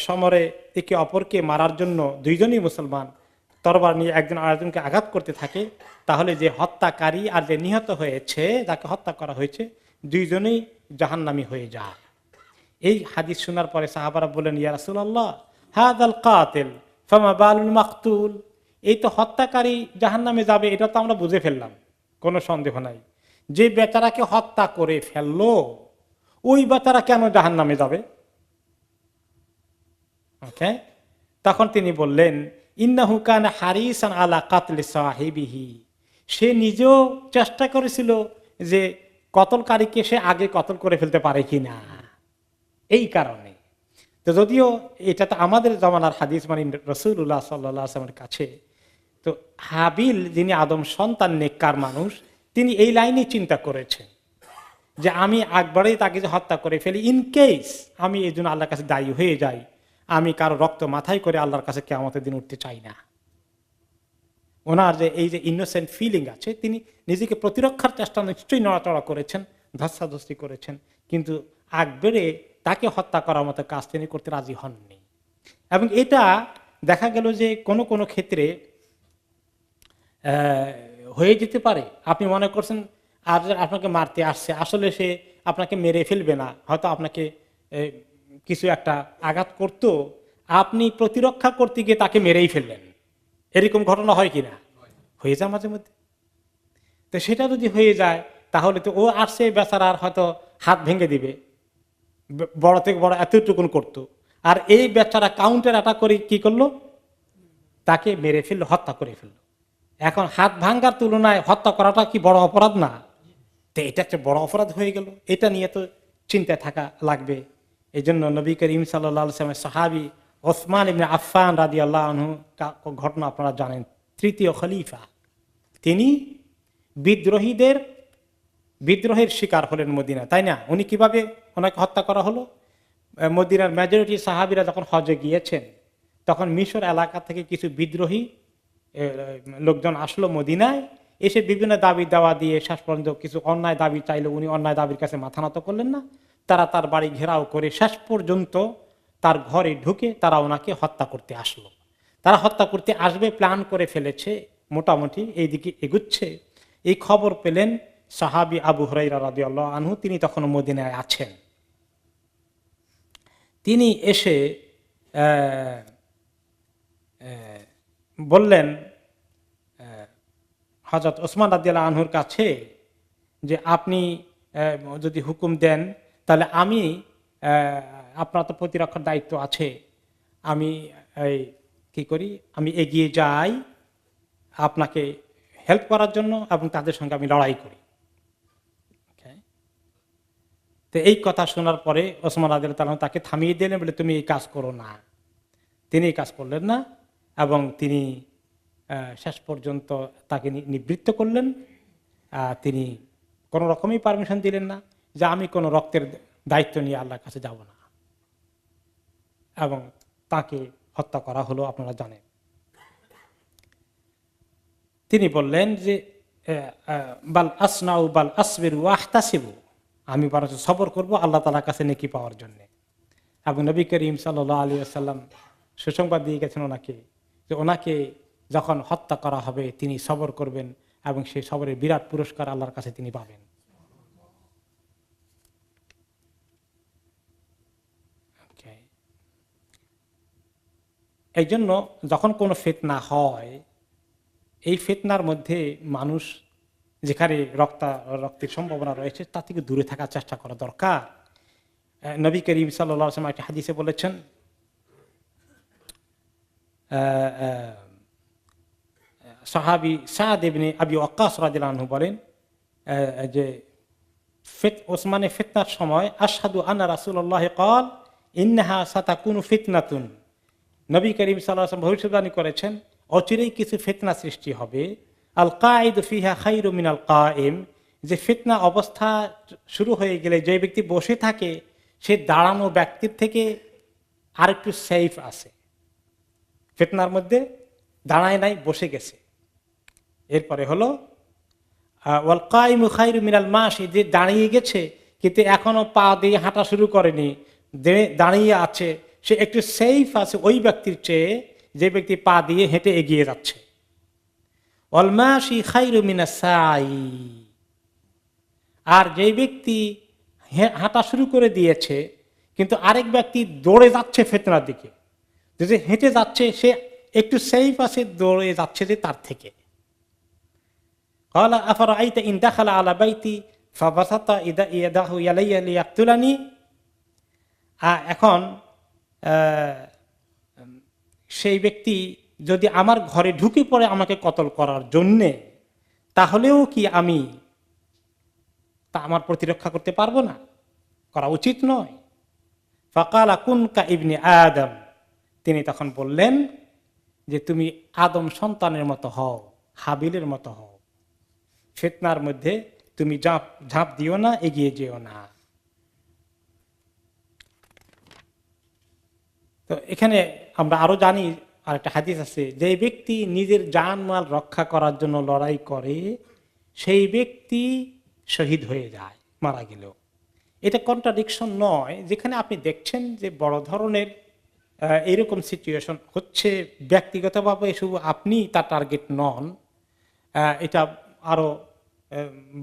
সমরে একে অপরকে মারার জন্য দুইজনই মুসলমান তরবার নিয়ে একজন আরেকজনকে আঘাত করতে থাকে, তাহলে যে হত্যাকারী আর যে নিহত হয়েছে, যাকে হত্যা করা হয়েছে, দুইজনেই জাহান্নামী হয়ে যায়। এই হাদিস শোনার পরে সাহাবারা বলেন, ইয়া রাসূলুল্লাহ হাযাল কাতিল ফামা বালুল মাকতুল, এই তো হত্যাকারী জাহান্নামে যাবে, এটা তো আমরা বুঝে ফেললাম, কোনো সন্দেহ নাই। যে বেচারাকে হত্যা করে ফেললো ওই বেচারা কেন জাহান্নামে যাবে? ওকে, তখন তিনি বললেন ইন্নাহু কানা হারিসান আলা কাতলি সাহিবিহি, সে নিজেও চেষ্টা করেছিল যে কতলকারীকে সে আগে কতল করে ফেলতে পারে কিনা, এই কারণে। তো যদিও এটা তো আমাদের জমানার হাদিস, মানে রাসূলুল্লাহ সাল্লাল্লাহু আলাইহি ওয়াসাল্লামের কাছে, তো হাবিল যিনি আদম সন্তান নেককার মানুষ, তিনি এই লাইনে চিন্তা করেছেন যে আমি একবারেই তাকে যে হত্যা করে ফেলি, ইন কেস আমি এই জন্য আল্লাহর কাছে দায়ী হয়ে যাই, আমি কারো রক্ত মাথায় করে আল্লাহর কাছে কিয়ামতের দিন উঠতে চাই না। ওনার যে এই যে ইনোসেন্ট ফিলিং আছে, তিনি নিজেকে প্রতিরক্ষার চেষ্টা নিশ্চয়ই নড়াচড়া করেছেন, ধস্তাধস্তি করেছেন, কিন্তু একবারে তাকে হত্যা করার মতো কাজ তিনি করতে রাজি হননি। এবং এটা দেখা গেল যে কোনো কোনো ক্ষেত্রে হয়ে যেতে পারে। আপনি মনে করছেন আর আপনাকে মারতে আসছে, আসলে সে আপনাকে মেরে ফেলবে না, হয়তো আপনাকে কিছু একটা আঘাত করতো, আপনি প্রতিরক্ষা করতে গিয়ে তাকে মেরেই ফেললেন। এরকম ঘটনা হয় কিনা? হয়ে যায় মাঝে মধ্যে। তো সেটা যদি হয়ে যায় তাহলে তো ও আসছে বেচারার হয়তো হাত ভেঙে দিবে, বড় থেকে বড় এতটুকুন করতো, আর এই বেচারা কাউন্টার অ্যাটাক করে কি করলো, তাকে মেরে ফেললো, হত্যা করে ফেললো। এখন হাত ভাঙ্গার তুলনায় হত্যা করাটা কি বড় অপরাধ না? তো এটা একটা বড় অপরাধ হয়ে গেল, এটা নিয়ে তো চিন্তায় থাকা লাগবে। এই জন্য নবী করিম সাল্লাল্লাহু আলাইহি ওয়াসাল্লামের সাহাবী ওসমান ইবনে আফফান রাদিয়াল্লাহু আনহু ঘটনা আপনারা জানেন, তৃতীয় খলিফা। তিনি বিদ্রোহের শিকার হলেন মদিনা, তাই না? উনি কিভাবে ওনাকে হত্যা করা হলো? মদিনার মেজরিটি সাহাবীরা যখন হজে গিয়েছেন, তখন মিশর এলাকা থেকে কিছু বিদ্রোহী লোকজন আসলো মদিনায়, এসে বিভিন্ন দাবি দাওয়া দিয়ে শেষ পর্যন্ত কিছু অন্যায় দাবি চাইলে উনি অন্যায় দাবির কাছে মাথা নত করলেন না। তারা তার বাড়ি ঘেরাও করে শেষ পর্যন্ত তার ঘরে ঢুকে তারা ওনাকে হত্যা করতে আসলো। তারা হত্যা করতে আসবে প্ল্যান করে ফেলেছে, মোটামুটি এইদিকে এগুচ্ছে। এই খবর পেলেন সাহাবী আবু হুরায়রা রাদিয়াল্লাহু আনহু, তিনি তখন মদিনায় আছেন। তিনি এসে বললেন হযরত ওসমান রাদিয়াল্লাহু আনহুর কাছে যে আপনি যদি হুকুম দেন তাহলে আমি, আপনার তো প্রতিরক্ষার দায়িত্ব আছে, আমি কি করি, আমি এগিয়ে যাই আপনাকে হেল্প করার জন্য এবং তাদের সঙ্গে আমি লড়াই করি। তো এই কথা শোনার পরে ওসমান রাদিয়াল্লাহু আনহু তাকে থামিয়ে দিলেন, বলে তুমি এই কাজ করো না। তিনি এই কাজ করলেন না এবং তিনি শেষ পর্যন্ত তাকে নিবৃত্ত করলেন। তিনি কোনো রকমই পারমিশন দিলেন না যে আমি কোনো রক্তের দায়িত্ব নিয়ে আল্লাহর কাছে যাব না, এবং তাকে হত্যা করা হলো, আপনারা জানেন। তিনি বললেন যে বাল আসনাউ বাল আসবিরু আহতাসিবু, আমি বরঞ্চ সবর করব আল্লাহ তাআলার কাছে নেকি পাওয়ার জন্য। এবং নবী করিম সাল্লাল্লাহু আলাইহি ওয়াসাল্লাম সুসংবাদ দিয়ে গেছেন ওনাকে, যে ওনাকে যখন হত্যা করা হবে তিনি সবর করবেন এবং সেই সবরের বিরাট পুরস্কার আল্লাহর কাছে তিনি পাবেন। এই জন্য যখন কোনো ফিতনা হয়, এই ফিতনার মধ্যে মানুষ যেখানে রক্তের সম্ভাবনা রয়েছে তা থেকে দূরে থাকার চেষ্টা করা দরকার। নবী করিম সাল্লাল্লাহু আলাইহি ওয়াসাল্লাম একটা হাদিসে বলেছেন, সাহাবী সাদ ইবনে আবি ওয়াক্কাস রাদিয়াল্লাহু আনহু বলেন যে ওসমানের ফিতনার সময় আশহাদু আন্না রাসূলুল্লাহ ক্বাল ইন্নাহা সাতাকুনু ফিতনাতুন, নবী করিম সাল্লাল্লাহু আলাইহি ওয়াসাল্লাম ভবিষ্যদ্বাণী করেছেন অচিরেই কিছু ফিতনা সৃষ্টি হবে। আল কাঈদু ফিহা খায়রু মিনাল কায়েম, যে ফিতনা অবস্থা শুরু হয়ে গেলে যে ব্যক্তি বসে থাকে সে দাঁড়ানো ব্যক্তির থেকে আরেকটু সেফ আছে। ফিতনার মধ্যে দাঁড়ায় নাই, বসে গেছে। এরপরে হলো ওয়াল কাইমু খায়রু মিনাল মাশি, যে দাঁড়িয়ে গেছে কিন্তু এখনো পা দিয়ে হাঁটা শুরু করেনি, দাঁড়িয়ে আছে, সে একটু সেফ আছে ওই ব্যক্তির চেয়ে যে ব্যক্তি পা দিয়ে হেঁটে এগিয়ে যাচ্ছে। ওয়াল মাশি খায়রু মিনাস সাই, আর যে ব্যক্তি হাঁটা শুরু করে দিয়েছে কিন্তু আরেক ব্যক্তি দৌড়ে যাচ্ছে ফিতনার দিকে, যে হেঁটে যাচ্ছে সে একটু সেফ আছে, দৌড়ে যাচ্ছে যে তার থেকে। ক্বালা আফারাআইতা ইন দাখালা আলা বাইতি ফাবাসাতা ইয়াদাহু ইলাইয়া লিয়াকতুলানি, এখন সেই ব্যক্তি যদি আমার ঘরে ঢুকে পড়ে আমাকে কতল করার জন্যে, তাহলেও কি আমি আমার প্রতিরক্ষা করতে পারবো না? করা উচিত নয়। ফাকালা কুনকা ইবনে আদম, তিনি তখন বললেন যে তুমি আদম সন্তানের মতো হও, হাবিলের মতো হও, ফিতনার মধ্যে তুমি ঝাঁপ দিও না, এগিয়ে যেও না। তো এখানে আমরা আরো জানি আরেকটা হাদিস আছে, যে ব্যক্তি নিজের জানমাল রক্ষা করার জন্য লড়াই করে সেই ব্যক্তি শহীদ হয়ে যায় মারা গেলেও। এটা কন্ট্রাডিকশন নয়, যেখানে আপনি দেখছেন যে বড় ধরনের এরকম সিচুয়েশন হচ্ছে, ব্যক্তিগতভাবে শুধু আপনি তার টার্গেট নন, এটা আরো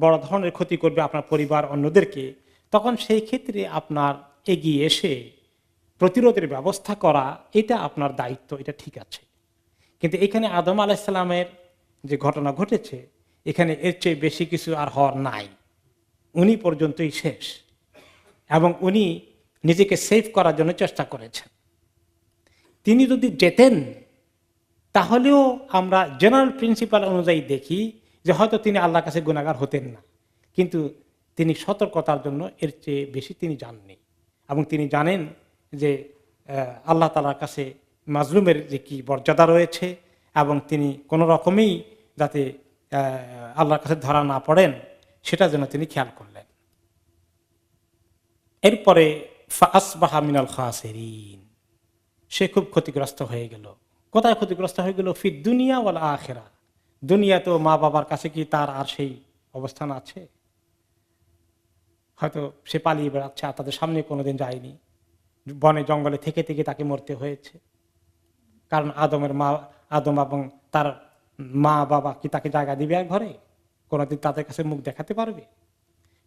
বড় ধরনের ক্ষতি করবে আপনার পরিবার, অন্যদেরকে, তখন সেই ক্ষেত্রে আপনার এগিয়ে এসে প্রতিরোধের ব্যবস্থা করা এটা আপনার দায়িত্ব, এটা ঠিক আছে। কিন্তু এখানে আদম আলাইহিস সালামের যে ঘটনা ঘটেছে, এখানে এর চেয়ে বেশি কিছু আর হওয়ার নাই। উনি পর্যন্তই শেষ, এবং উনি নিজেকে সেভ করার জন্য চেষ্টা করেছেন। তিনি যদি যেতেন তাহলেও আমরা জেনারেল প্রিন্সিপাল অনুযায়ী দেখি যে হয়তো তিনি আল্লাহর কাছে গুনাহগার হতেন না, কিন্তু তিনি সতর্কতার জন্য এর চেয়ে বেশি তিনি জাননি, এবং তিনি জানেন যে আল্লাহ তাআলার কাছে মাজলুমের যে কি মর্যাদা রয়েছে এবং তিনি কোনো রকমেই যাতে আল্লাহর কাছে ধরা না পড়েন সেটা যেন তিনি খেয়াল করলেন। এরপরে ফাসবাহা মিনাল খাসিরিন, সে খুব ক্ষতিগ্রস্ত হয়ে গেল। কোথায় ক্ষতিগ্রস্ত হয়ে গেল? ফিদ দুনিয়া ওয়াল আখিরা, দুনিয়া তো মা বাবার কাছে কি তার আর সেই অবস্থান আছে? হয়তো সে পালিয়ে বেড়াচ্ছে, আর তাদের সামনে কোনোদিন যায়নি, বনে জঙ্গলে থেকে থেকে তাকে মরতে হয়েছে। কারণ আদম এবং তার মা বাবা কি তাকে জায়গা দিবে এক ঘরে? কোনোদিন তাদের কাছে মুখ দেখাতে পারবে?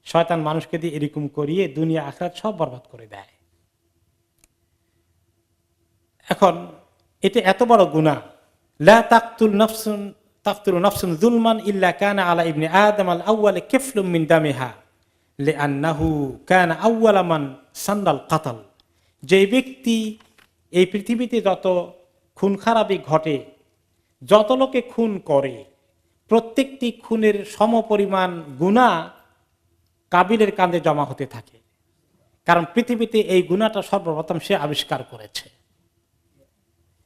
শয়তান মানুষকে দিয়ে এরকম করিয়ে দুনিয়া আখিরাত সব বরবাদ করে দেয়। এখন এটা এত বড় গুনাহ, লা তাকতুলু নাফসুন যুলমান ইল্লা কানা আলা ইবনি আদম আল আউয়াল কিফলুম মিন দামিহা লিআন্নাহু কানা আউয়ালা মান সান্নাল কাতল। যে ব্যক্তি এই পৃথিবীতে যত খুন খারাপি ঘটে, যত লোকে খুন করে, প্রত্যেকটি খুনের সমপরিমাণ গুনাহ কাবিলের কাঁধে জমা হতে থাকে। কারণ পৃথিবীতে এই গুনাহটা সর্বপ্রথম সে আবিষ্কার করেছে,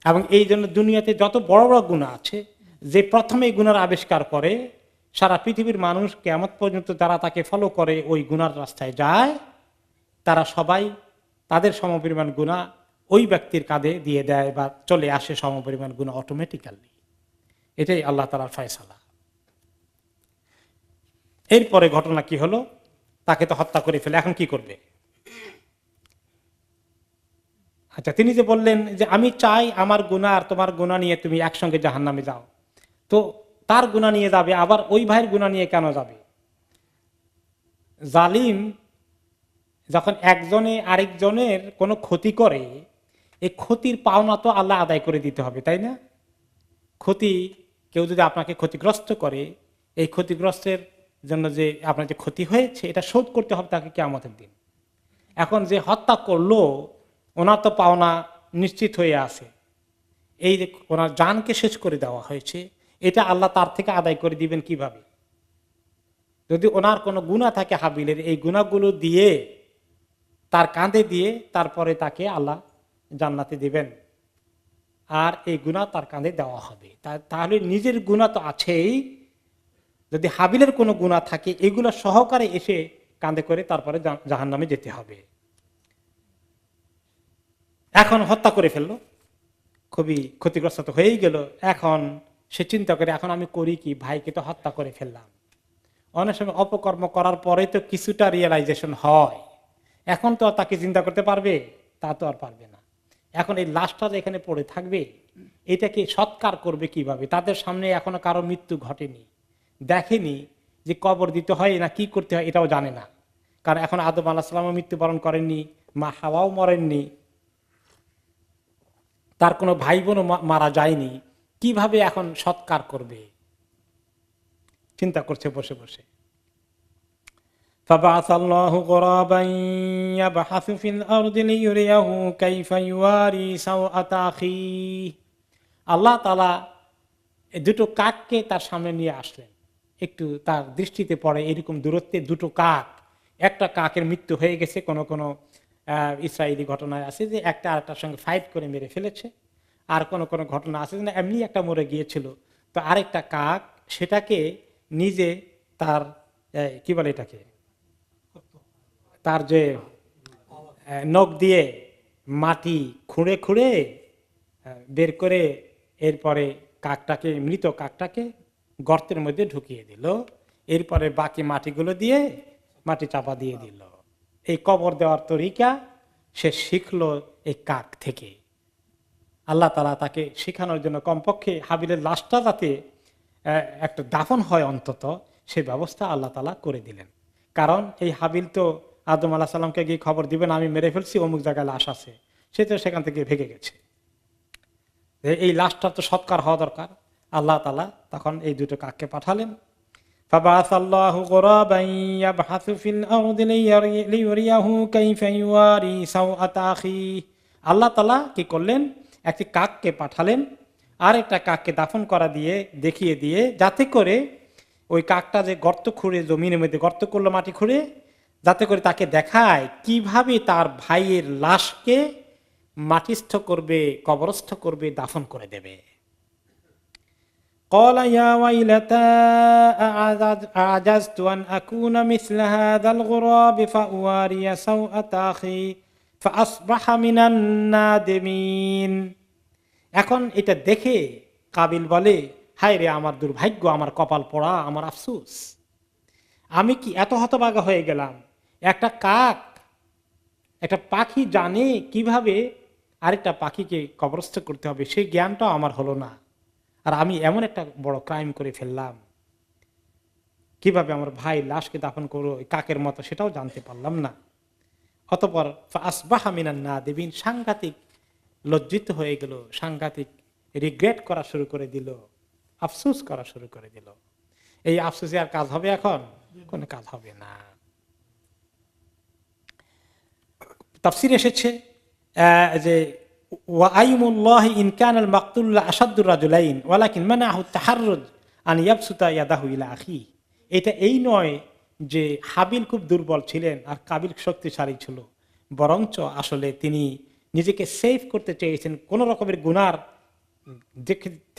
এবং এই জন্য দুনিয়াতে যত বড় বড় গুনাহ আছে, যে প্রথমে এই গুনার আবিষ্কার করে, সারা পৃথিবীর মানুষ কিয়ামত পর্যন্ত যারা তাকে ফলো করে ওই গুনার রাস্তায় যায়, তারা সবাই তাদের সমপরিমাণ গুনাহ ওই ব্যক্তির কাঁধে দিয়ে দেয় বা চলে আসে সমপরিমাণ গুনাহ অটোমেটিক্যালি। এটাই আল্লাহ তাআলার ফয়সালা। এরপরে ঘটনা কি হলো? তাকে তো হত্যা করে ফেলে, এখন কি করবে? আচ্ছা, তিনি যে বললেন যে আমি চাই আমার গুনাহ আর তোমার গুনাহ নিয়ে তুমি একসঙ্গে জাহান্নামে যাও, তো তার গুনাহ নিয়ে যাবে, আবার ওই ভাইয়ের গুনাহ নিয়ে কেন যাবে? জালিম যখন একজনে আরেকজনের কোনো ক্ষতি করে, এই ক্ষতির পাওনা তো আল্লাহ আদায় করে দিতে হবে, তাই না? ক্ষতি, কেউ যদি আপনাকে ক্ষতিগ্রস্ত করে, এই ক্ষতিগ্রস্তের জন্য যে আপনার যে ক্ষতি হয়েছে এটা শোধ করতে হবে তাকে কিয়ামতের দিন। এখন যে হত্যা করলো ওনার তো পাওনা নিশ্চিত হয়ে আছে, এই যে ওনার জানকে শেষ করে দেওয়া হয়েছে, এটা আল্লাহ তার থেকে আদায় করে দিবেন কিভাবে? যদি ওনার কোনো গুনাহ থাকে হাবিলের, এই গুনাহগুলো দিয়ে তার কাঁধে দিয়ে তারপরে তাকে আল্লাহ জান্নাতে দিবেন, আর এই গুনাহ তার কাঁধে দেওয়া হবে। তাহলে নিজের গুনাহ তো আছেই, যদি হাবিলের কোনো গুনাহ থাকে এগুলো সহকারে এসে কাঁধে করে তারপরে জাহান্নামে যেতে হবে। এখন হত্যা করে ফেললো, খুবই ক্ষতিগ্রস্ত তো হয়েই গেল। এখন সে চিন্তা করে, এখন আমি করি কি? ভাইকে তো হত্যা করে ফেললাম। অনেক সময় অপকর্ম করার পরে তো কিছুটা রিয়েলাইজেশন হয়, এখন তো আর তাকে চিন্তা করতে পারবে? তা তো আর পারবে না। এখন এই লাশটা এখানে পড়ে থাকবে, এটাকে সৎকার করবে কিভাবে? তাদের সামনে এখনো কারো মৃত্যু ঘটেনি, দেখেনি যে কবর দিতে হয় না কি করতে হয়, এটাও জানে না। কারণ এখন আদম আলাইহিস সালামও মৃত্যুবরণ করেননি, মা হাওয়াও মরেননি, তার কোনো ভাই বোনও মারা যায়নি, কিভাবে এখন সৎকার করবে? চিন্তা করছে বসে বসে। فبعث الله غرابا يبحث في الأرض ليريه كيف يواري سوءة أخيه। আল্লাহ তাআলা দুটো কাককে তার সামনে নিয়ে আসলেন, একটু তার দৃষ্টিতে পড়ে এরকম দূরত্বে দুটো কাক। একটা কাকের মৃত্যু হয়ে গেছে, কোন কোন ইসরায়েলি ঘটনায় আছে যে একটা আরেকটার সঙ্গে ফাইট করে মেরে ফেলেছে, আর কোন কোন ঘটনা আছে যে এমনি একটা মরে গিয়েছিল, তো আরেকটা কাক সেটাকে নিজে তার কি বলে এটাকে, তার যে নখ দিয়ে মাটি খুঁড়ে খুঁড়ে বের করে এরপরে কাকটাকে, মৃত কাকটাকে গর্তের মধ্যে ঢুকিয়ে দিল, এরপরে বাকি মাটিগুলো দিয়ে মাটি চাপা দিয়ে দিল। এই কবর দেওয়ার তরিকা সে শিখলো এই কাক থেকে। আল্লাহ তাআলা তাকে শেখানোর জন্য কমপক্ষে হাবিলের লাশটা যাতে একটা দাফন হয় অন্তত, সে ব্যবস্থা আল্লাহ তাআলা করে দিলেন। কারণ এই হাবিল তো আদম আলাইহিস সালামকে গিয়ে খবর দিবেন আমি মেরে ফেলছি, অমুক জায়গায় লাশ আছে, সে তো সেখান থেকে ভেগে গেছে, এই লাশটা তো সৎকার হওয়া দরকার। আল্লাহ তাআলা তখন এই দুটো কাককে পাঠালেন। فبعث الله غرابا يبحث في الأرض ليريه كيف يواري سوءة أخيه। আল্লাহ তাআলা কি করলেন? একটি কাককে পাঠালেন আর একটা কাককে দাফন করা দিয়ে দেখিয়ে দিয়ে, যাতে করে ওই কাকটা যে গর্ত খুঁড়ে জমিনের মধ্যে গর্ত করলো মাটি খুঁড়ে, যাতে করে তাকে দেখায় কিভাবে তার ভাইয়ের লাশকে মাটিস্থ করবে, কবরস্থ করবে, দাফন করে দেবে। قال يا ويلتى أعجزت أن أكون مثل هذا الغراب فأواري سوءة أخي فأصبح من النادمين। এখন এটা দেখে কাবিল বলে, হায় রে আমার দুর্ভাগ্য, আমার কপাল পোড়া, আমার আফসোস, আমি কি এত হতভাগা হয়ে গেলাম। একটা কাক, একটা পাখি জানে কিভাবে আরেকটা পাখিকে কবরস্থ করতে হবে, সেই জ্ঞানটাও আমার হলো না। আর আমি এমন একটা বড় ক্রাইম করে ফেললাম, কিভাবে আমার ভাই লাশকে দাফন করো কাকের মতো, সেটাও জানতে পারলাম না। অতঃপর আসবাহা মিনান নাদিমিন, সাংঘাতিক লজ্জিত হয়ে গেল, সাংঘাতিক রিগ্রেট করা শুরু করে দিল, আফসোস করা শুরু করে দিল। এই আফসোসে আর কাজ হবে? এখন কোনো কাজ হবে না। তাফসীরে এসেছে যে ওয়াইমুল্লাহি ইন কানাল মাকতুল আসাদুর রাজুলাইন ওয়ালাকিন মানাহু তাহাররুজ আন ইয়াবসুতা ইয়াদাহু ইলা আখি। এটা এই নয় যে হাবিল খুব দুর্বল ছিলেন আর কাবিল শক্তিশালী ছিল, বরঞ্চ আসলে তিনি নিজেকে সেভ করতে চেয়েছেন, কোন রকমের গুনার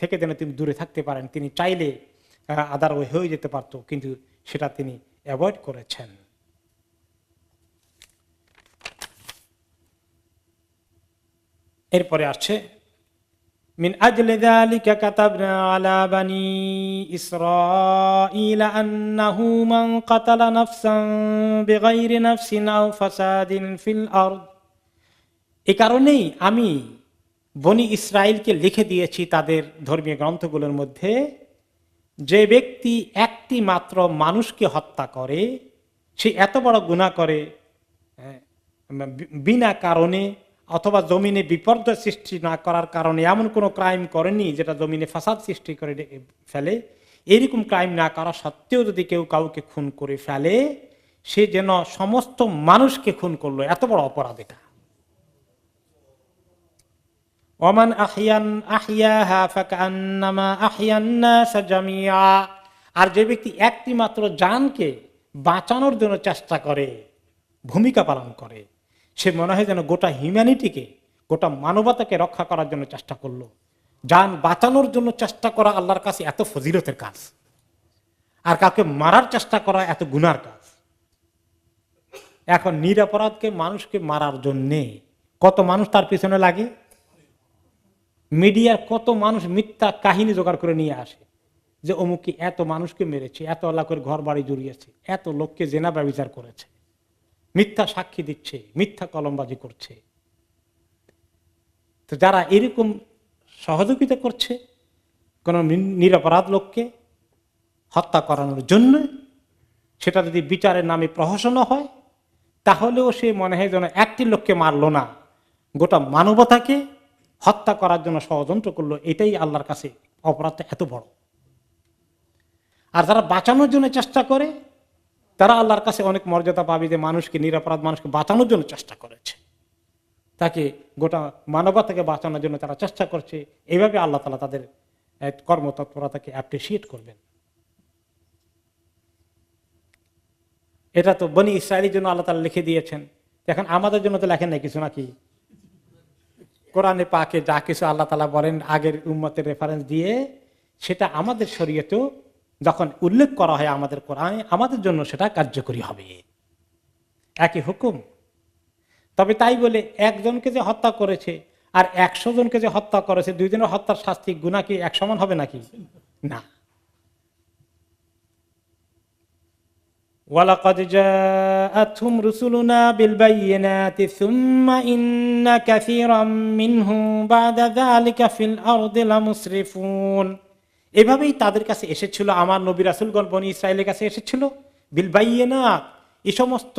থেকে যেন তিনি দূরে থাকতে পারেন। তিনি চাইলে আদার ওয়ে হয়ে যেতে পারত, কিন্তু সেটা তিনি অ্যাভয়েড করেছেন। এরপরে আসছে মিন আজলি যালিকা কাতাবনা আলা বানি ইসরাঈল আন্নাহু মান কাতালা নাফসান বিগাইরি নাফসিন আও ফাসাদিন ফিল আরদ। এই কারণেই আমি বনি ইসরাইলকে লিখে দিয়েছি তাদের ধর্মীয় গ্রন্থগুলোর মধ্যে, যে ব্যক্তি একটি মাত্র মানুষকে হত্যা করে, সে এত বড় গুনাহ করে বিনা কারণে অথবা জমিনে বিপর্যয় সৃষ্টি না করার কারণে, এমন কোনো ক্রাইম করেনি যেটা জমিনে ফাসাদ সৃষ্টি করে ফেলে, এরকম ক্রাইম না করা সত্ত্বেও যদি কেউ কাউকে খুন করে ফেলে, সে যেন সমস্ত মানুষকে খুন করলো, এত বড় অপরাধ এটা। ওমান আহিয়ান আহিয়াহা ফাকান্নামা আহিয়ান নাস জামিআ। আর যে ব্যক্তি একটি মাত্র জানকে বাঁচানোর জন্য চেষ্টা করে, ভূমিকা পালন করে, সে মনে হয় যেন গোটা হিউম্যানিটিকে, গোটা মানবতাকে রক্ষা করার জন্য চেষ্টা করলো। জান বাঁচানোর জন্য চেষ্টা করা আল্লাহর কাছে এত ফজিলতের কাজ, আর কাউকে মারার চেষ্টা করা এত গুনার কাজ। এখন নিরপরাধকে মানুষকে মারার জন্যে কত মানুষ তার পিছনে লাগে, মিডিয়ার কত মানুষ মিথ্যা কাহিনী জোগাড় করে নিয়ে আসে যে অমুকে এত মানুষকে মেরেছে, এত লোকের ঘর বাড়ি জড়িয়েছে, এত লোককে জেনা ব্যভিচার করেছে, মিথ্যা সাক্ষী দিচ্ছে, মিথ্যা কলমবাজি করছে। তো যারা এরকম সহযোগিতা করছে কোন নিরপরাধ লোককে হত্যা করানোর জন্য, সেটা যদি বিচারের নামে প্রহসন হয়, তাহলেও সে মনে হয় যেন একটি লোককে মারলো না, গোটা মানবতাকে হত্যা করার জন্য ষড়যন্ত্র করলো। এটাই আল্লাহর কাছে অপরাধটা এত বড়। আর যারা বাঁচানোর জন্য চেষ্টা করে, তারা আল্লাহর কাছে অনেক মর্যাদা পাবে, যে মানুষকে, নিরপরাধ মানুষকে বাঁচানোর জন্য চেষ্টা করেছে, তাকে গোটা মানবতাকে বাঁচানোর জন্য তারা চেষ্টা করছে। এইভাবে আল্লাহ তাআলা তাদের কর্মতৎপরতাকে অ্যাপ্রিসিয়েট করবেন। এটা তো বনি ইসরাইলের জন্য আল্লাহ তাআলা লিখে দিয়েছেন। এখন আমাদের জন্য তো লেখেন নাই কিছু, নাকি? কোরআনে পাকে যা কিছু আল্লাহ তাআলা বলেন আগের উম্মতের রেফারেন্স দিয়ে, সেটা আমাদের শরীয়তেও যখন উল্লেখ করা হয় আমাদের কোরআনে, আমাদের জন্য সেটা কার্যকরী হবে, একই হুকুম। তবে তাই বলে একজনকে যে হত্যা করেছে আর 100 জনকে যে হত্যা করেছে, দুইজনের হত্যার শাস্তি গুনাহ কি এক সমান হবে নাকি? না। ওয়ালাকাদ জাআতহুম রুসুলুনা বিল বাইয়িনাতি সুম্মা ইন্না কাসীরাম মিনহুম বা'দা যালিকা ফিল আরদি লামুসরিফুন। এভাবেই তাদের কাছে এসেছিল, আমার নবী রাসূলগণ বনি ইসরাইলের কাছে এসেছিল বিল বাইয়িনাত, এই সমস্ত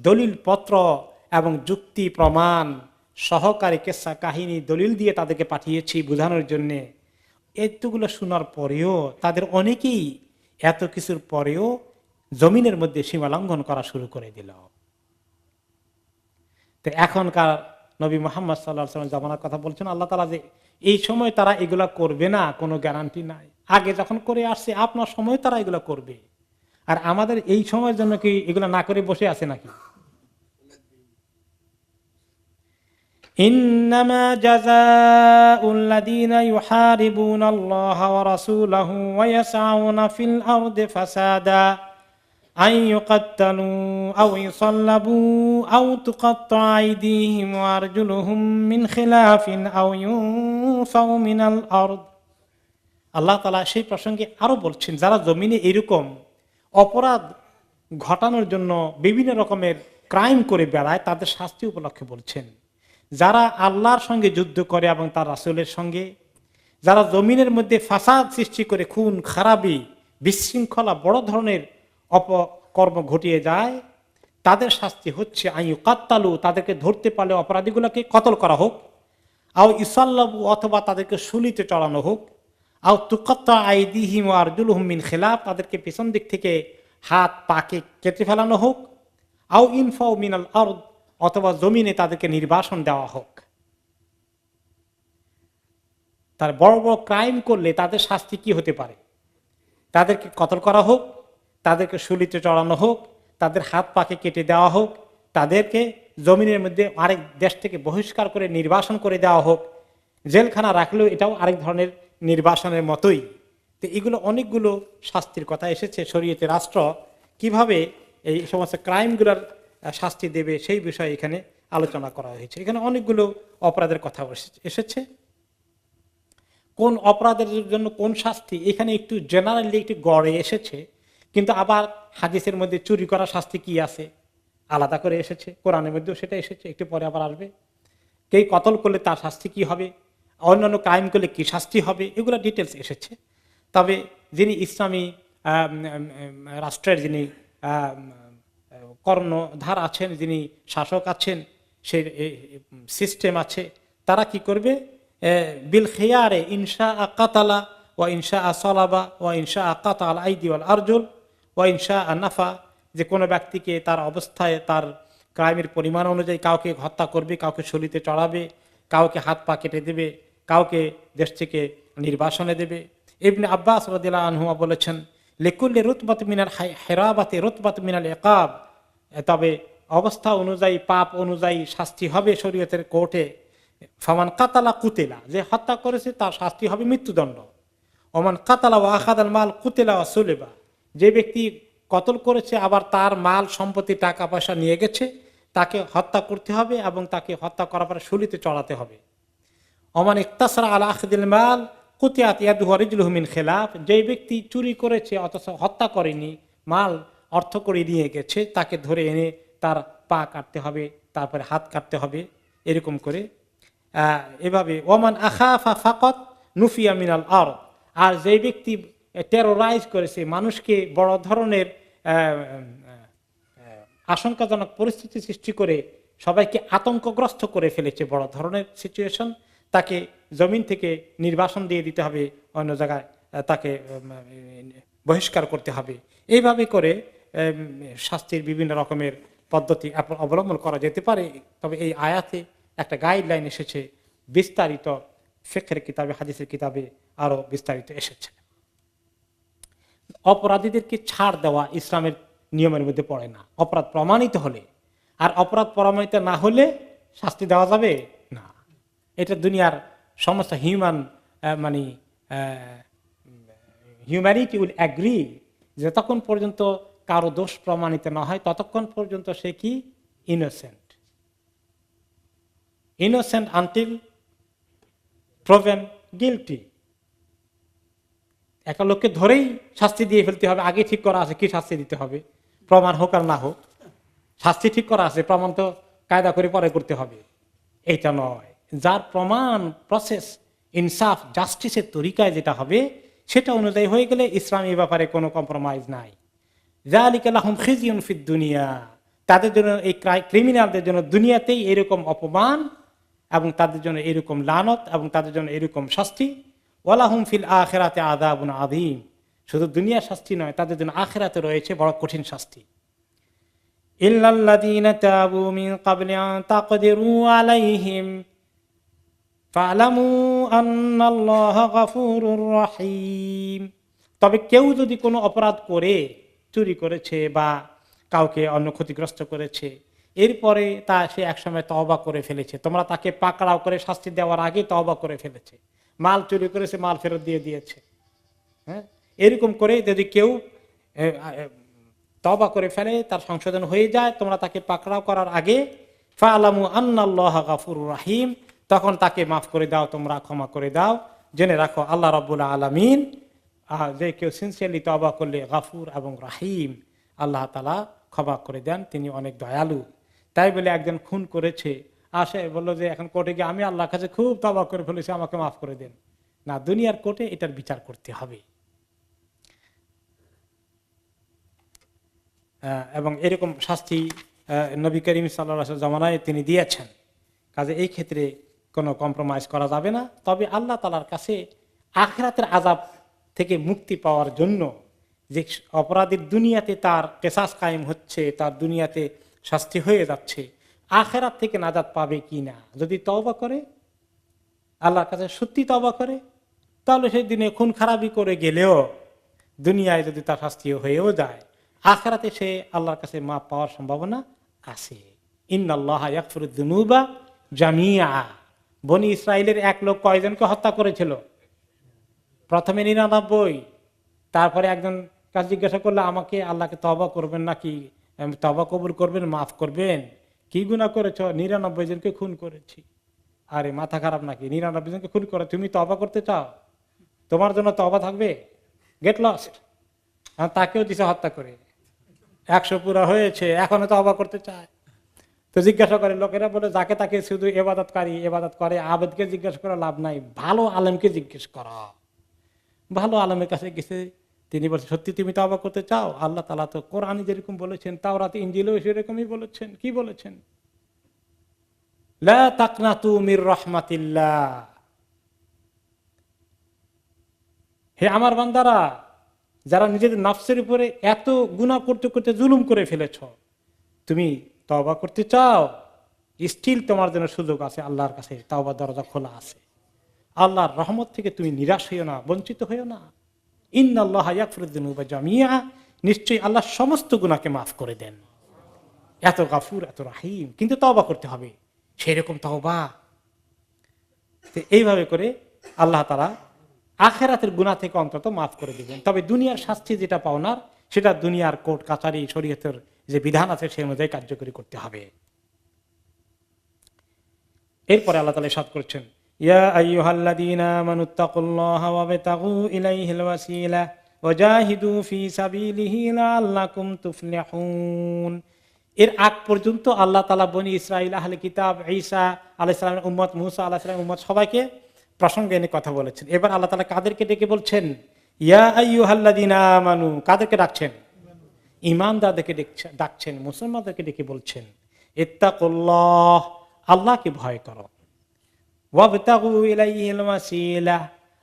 দলিল পত্র এবং যুক্তি প্রমাণ সহকারী কিসসা কাহিনী দলিল দিয়ে তাদেরকে পাঠিয়েছি বোঝানোর জন্য। এতগুলো শোনার পরেও তাদের অনেকেই এত কিছুর পরেও জমিনের মধ্যে সীমা লঙ্ঘন করা শুরু করে দিল। তো এখনকার নবী মুহাম্মদ সাল্লাল্লাহু আলাইহি ওয়াসাল্লাম জামানার কথা বলছেন আল্লাহ তাআলা, যে এই সময় তারা এগুলা করবে না কোনো গ্যারান্টি নাই। আগে যখন করে আসছে আপনার সময় তারা এগুলা করবে, আর আমাদের এই সময়ের জন্য কি এগুলা না করে বসে আছে নাকি? ইন্নামা জাযাউল্লাযীনা ইউহারিবুনাল্লাহা ওয়া রাসূলাহু ওয়া ইয়াসআউনা ফিল আরদি ফাসাদা আন ইউকাত্তালু আও ইউসাল্লাবু আও তুকাত্তা আইদিহিম ওয়া আরজুলুহুম মিন খিলাফিন আও ইউনফাউ মিনাল আরদ। আল্লাহ তাআলা সেই প্রসঙ্গে আরো বলছেন, যারা জমিনে এরকম অপরাধ ঘটানোর জন্য বিভিন্ন রকমের ক্রাইম করে বেড়ায় তাদের শাস্তি উপলক্ষে বলছেন। যারা আল্লাহর সঙ্গে যুদ্ধ করে এবং তার রাসূলের সঙ্গে, যারা জমিনের মধ্যে ফাসাদ সৃষ্টি করে খুন খারাপি বিশৃঙ্খলা বড় ধরনের অপকর্ম ঘটিয়ে যায়, তাদের শাস্তি হচ্ছে আইয়ু কাত্তালু, তাদেরকে ধরতে পারলে অপরাধীগুলোকে কতল করা হোক, আও ইসাল্লাবু, অথবা তাদেরকে শুলিতে চড়ানো হোক, আও তুকাত্তা আইদিহিম ওয়া আরজুলুহুম মিন খিলাফ, তাদেরকে পেছন দিক থেকে হাত পাকে কেটে ফেলানো হোক, আও ইনফাউ মিনাল আরদ, অথবা জমিনে তাদেরকে নির্বাসন দেওয়া হোক। তার বড় বড় ক্রাইম করলে তাদের শাস্তি কি হতে পারে? তাদেরকে কতল করা হোক, তাদেরকে শুলিতে চড়ানো হোক, তাদের হাত পাকে কেটে দেওয়া হোক, তাদেরকে জমিনের মধ্যে আরেক দেশ থেকে বহিষ্কার করে নির্বাসন করে দেওয়া হোক, জেলখানা রাখলেও এটাও আরেক ধরনের নির্বাসনের মতোই। তো এগুলো অনেকগুলো শাস্তির কথা এসেছে। শরীয়তে রাষ্ট্র কিভাবে এই সমস্ত ক্রাইমগুলোর শাস্তি দেবে সেই বিষয়ে এখানে আলোচনা করা হয়েছে। এখানে অনেকগুলো অপরাধের কথা এসেছে। কোন অপরাধের জন্য কোন শাস্তি এখানে একটু জেনারেলি একটু গড়ে এসেছে, কিন্তু আবার হাদিসের মধ্যে চুরি করা শাস্তি কি আছে আলাদা করে এসেছে, কোরআনের মধ্যেও সেটা এসেছে, একটু পরে আবার আসবে। কে কতল করলে তার শাস্তি কি হবে, অন্যান্য ক্রাইম করলে কি শাস্তি হবে, এগুলো ডিটেলস এসেছে। তবে যিনি ইসলামী রাষ্ট্রের যিনি কর্ণধার আছেন, যিনি শাসক আছেন, সেই সিস্টেম আছে, তারা কি করবে, বিল খিয়ারে ইনশা কাতালা ওয়া ইনশা সালাবা ওয়া ইনশা কাতাল আইদি ওয়াল আরজুল ওয়া ইনশা নাফা, যে কোনো ব্যক্তিকে তার অবস্থায় তার ক্রাইমের পরিমাণ অনুযায়ী কাউকে হত্যা করবে, কাউকে শরীতে চড়াবে, কাউকে হাত পা কেটে দেবে, কাউকে দেশ থেকে নির্বাসনে দেবে। ইবনে আব্বাস রাদিয়াল্লাহু আনহু বলেছেন, লিকুল্লি রুতবাত মিনাল হিরাবাতি রুতবাত মিনাল ইকাব, তবে অবস্থা অনুযায়ী পাপ অনুযায়ী শাস্তি হবে শরীয়তের কোর্টে। ফামান কাতালা কুতিলা, যে হত্যা করেছে তার শাস্তি হবে মৃত্যুদণ্ড। ওমান কাতালা ওয়া আখাদাল মাল কুতিলা ওয়া সুলিবা, যে ব্যক্তি কতল করেছে আবার তার মাল সম্পত্তি টাকা পয়সা নিয়ে গেছে, তাকে হত্যা করতে হবে এবং তাকে হত্যা করার পরে শুলিতে চড়াতে হবে। ওমান ইকতাসরা আলা আখদিল মাল কুতিয়াত ইয়াদুহু ওয়া রিজলুহু মিন খিলাফ, যে ব্যক্তি চুরি করেছে অথচ হত্যা করেনি, মাল অর্থ করে নিয়ে গেছে, তাকে ধরে এনে তার পা কাটতে হবে, তারপরে হাত কাটতে হবে, এরকম করে। এভাবে ওমান আখাফা ফাকাত নুফিয়া মিনাল আরদ, আর যে ব্যক্তি টেরোরাইজ করেছে, মানুষকে বড় ধরনের আশঙ্কাজনক পরিস্থিতি সৃষ্টি করে সবাইকে আতঙ্কগ্রস্ত করে ফেলেছে, বড় ধরনের সিচুয়েশন, তাকে জমিন থেকে নির্বাসন দিয়ে দিতে হবে, অন্য জায়গায় তাকে বহিষ্কার করতে হবে। এইভাবে করে শাস্তির বিভিন্ন রকমের পদ্ধতি অবলম্বন করা যেতে পারে। তবে এই আয়াতে একটা গাইডলাইন এসেছে, বিস্তারিত ফিকহের কিতাবে, হাদিসের কিতাবে আরো বিস্তারিত এসেছে। অপরাধীদেরকে ছাড় দেওয়া ইসলামের নিয়মের মধ্যে পড়ে না, অপরাধ প্রমাণিত হলে। আর অপরাধ প্রমাণিত না হলে শাস্তি দেওয়া যাবে না। এটা দুনিয়ার সমস্ত হিউম্যানিটি উইল অ্যাগ্রি, যতক্ষণ পর্যন্ত কারো দোষ প্রমাণিত না হয় ততক্ষণ পর্যন্ত সে কি ইনোসেন্ট আনটিল প্রুভেন গিলটি। একটা লোককে ধরেই শাস্তি দিয়ে ফেলতে হবে, আগে ঠিক করা আছে কি শাস্তি দিতে হবে, প্রমাণ হোক আর না হোক, শাস্তি ঠিক করা আছে, প্রমাণ তো কায়দা করে পরে করতে হবে, এইটা নয়। যার প্রমাণ প্রসেস ইনসাফ জাস্টিসের তরিকায় যেটা হবে সেটা অনুযায়ী হয়ে গেলে ইসলামী ব্যাপারে কোনো কম্প্রোমাইজ নাই। যালিকা লাহুম খিজিয়ুন ফিদ দুনিয়া, তাদের জন্য, এই ক্রিমিনালদের জন্য দুনিয়াতেই এরকম অপমান এবং তাদের জন্য এরকম লানত এবং তাদের জন্য এরকম শাস্তি। ওয়ালাহুম ফিল আখিরাতি আযাবুন আযীম, শুধু দুনিয়ার শাস্তি নয়, তাদের জন্য আখিরাতে রয়েছে বড় কঠিন শাস্তি। ইল্লাল্লাযীনা তাবু মিন ক্বাবলি আন তাকদিরু আলাইহিম ফা'লামু আন্নাল্লাহা গফুরুর রহিম। তবে কেউ যদি কোনো অপরাধ করে, চুরি করেছে বা কাউকে অন্য ক্ষতিগ্রস্ত করেছে, এরপরে সে একসময় তওবা করে ফেলেছে, তোমরা তাকে পাকড়াও করে শাস্তি দেওয়ার আগে তওবা করে ফেলেছে, মাল চুরি করেছে, মাল ফেরত দিয়ে দিয়েছে। হ্যাঁ, এরকম করে যদি কেউ তওবা করে ফেলে, তার সংশোধন হয়ে যায়, তোমরা তাকে পাকড়াও করার আগে ফাআলামু আন্নাল্লাহা গাফুরুর রাহিম, তখন তাকে মাফ করে দাও, তোমরা ক্ষমা করে দাও। জেনে রাখো আল্লাহ রাব্বুল আলামিন যে কেউ সিনসিয়ারলি তওবা করলে গাফুর এবং রাহিম, আল্লাহ তাআলা ক্ষমা করে দেন, তিনি অনেক দয়ালু। তাই বলে একজন খুন করেছে, আসে বললো যে এখন কোর্টে গিয়ে আমি আল্লাহর কাছে খুব তওবা করে ফেলেছি, আমাকে মাফ করে দেন। না, দুনিয়ার কোর্টে এটার বিচার করতে হবে। এবং এরকম শাস্তি নবী করিম সাল্লাল্লাহু আলাইহি ওয়াসাল্লাম জামানায় তিনি দিয়েছেন। কাজে এই ক্ষেত্রে কোনো কম্প্রোমাইজ করা যাবে না। তবে আল্লাহ তাআলার কাছে আখিরাতের আযাব থেকে মুক্তি পাওয়ার জন্য যে অপরাধীর দুনিয়াতে তার কিসাস কায়েম হচ্ছে, তার দুনিয়াতে শাস্তি হয়ে যাচ্ছে, আখিরাত থেকে নাজাত পাবে কিনা, যদি তওবা করে, আল্লাহর কাছে সত্যি তওবা করে, তাহলে সেই দিনে খুন খারাপি করে গেলেও দুনিয়ায় যদি তার শাস্তি হয়েও যায়, আখিরাতে সে আল্লাহর কাছে মাপ পাওয়ার সম্ভাবনা আছে। ইন্নাল্লাহা ইয়াগফিরুয যুনুবা জামিআ। বনি ইসরাইলের এক লোক কয়জনকে হত্যা করেছিল? প্রথমে 99, তারপরে একজন কাছে জিজ্ঞাসা করলো, আমাকে আল্লাহকে তওবা করবেন নাকি, তওবা কবুল করবেন, মাফ করবেন? কি গুনাহ করেছ? 99 জনকে খুন করেছি। আরে মাথা খারাপ নাকি? 99 জনকে খুন করে তুমি তওবা করতে চাও? তোমার জন্য তওবা থাকবে? Get lost. তাকেও দিছে হত্যা করে, 100 পুরা হয়েছে, এখনো তওবা করতে চায়। তো জিজ্ঞাসা করে লোকেরা, বলে যাকে তাকে শুধু ইবাদত করে, আবেদকে জিজ্ঞাসা করা লাভ নাই, ভালো আলেমকে জিজ্ঞেস করা। ভালো আলেমের কাছে গেছে, তিনি বলছেন সত্যি তুমি তওবা করতে চাও? আল্লাহ তাআলা তো কোরআনে যেরকম বলেছেন, তাওরাতে ইনজিলেও সেরকমই বলেছেন। কি বলেছেন? লা তাকনাতু মির রাহমাতিল্লাহ। হে আমার বান্দারা, যারা নিজেদের নফসের উপরে এত গুনাহ করতে করতে জুলুম করে ফেলেছ, তুমি তওবা করতে চাও, স্টিল তোমার জন্য সুযোগ আছে, আল্লাহর কাছে তওবার দরজা খোলা আছে। আল্লাহর রহমত থেকে তুমি নিরাশ হইও না, বঞ্চিত হইও না। ইন্নাল্লাহা ইয়াগফিরুয যুনুবা জামিআ, নিশ্চয়ই আল্লাহ সমস্ত গুনাহকে মাফ করে দেন। এত গাফুর, এত রাহিম, কিন্তু তওবা করতে হবে, সেরকম তওবা। এইভাবে করে আল্লাহ তাআলা আখিরাতের গুনাহ থেকে অন্তত মাফ করে দিবেন। তবে দুনিয়ার শাস্তি যেটা পাওনার, সেটা দুনিয়ার কোর্ট কাচারি শরীয়তের যে বিধান আছে সেই অনুযায়ী কার্যকরী করতে হবে। এরপরে আল্লাহ তাআলা ইরশাদ করছেন, ইয়া আইয়ুহাল্লাযীনা আমানুত্তাকুল্লাহা ওয়াবতাগু ইলাইহিল ওয়াসিলা ওয়াজাহিদু ফি সাবিলিহি লাআল্লাকুম তুফলিহুন। এর আগ পর্যন্ত আল্লাহ তাআলা বনি ইসরাইল, আহলে কিতাব, ঈসা আলাইহিস সালামের উম্মত, মুসা আলাইহিস সালামের উম্মত সবাইকে প্রসঙ্গে এনে কথা বলেছেন। এবার আল্লাহ তাআলা কাদেরকে ডেকে বলছেন? ইয়া আইয়ুহাল্লাযীনা আমানু। কাদেরকে ডাকছেন? ঈমানদারদেরকে ডাকছেন, মুসলমানদেরকে ডেকে বলছেন ইত্তাকুল্লাহ, আল্লাহকে ভয় করো, ওয়াবতাগু ইলাইহিল ওয়াসিলা,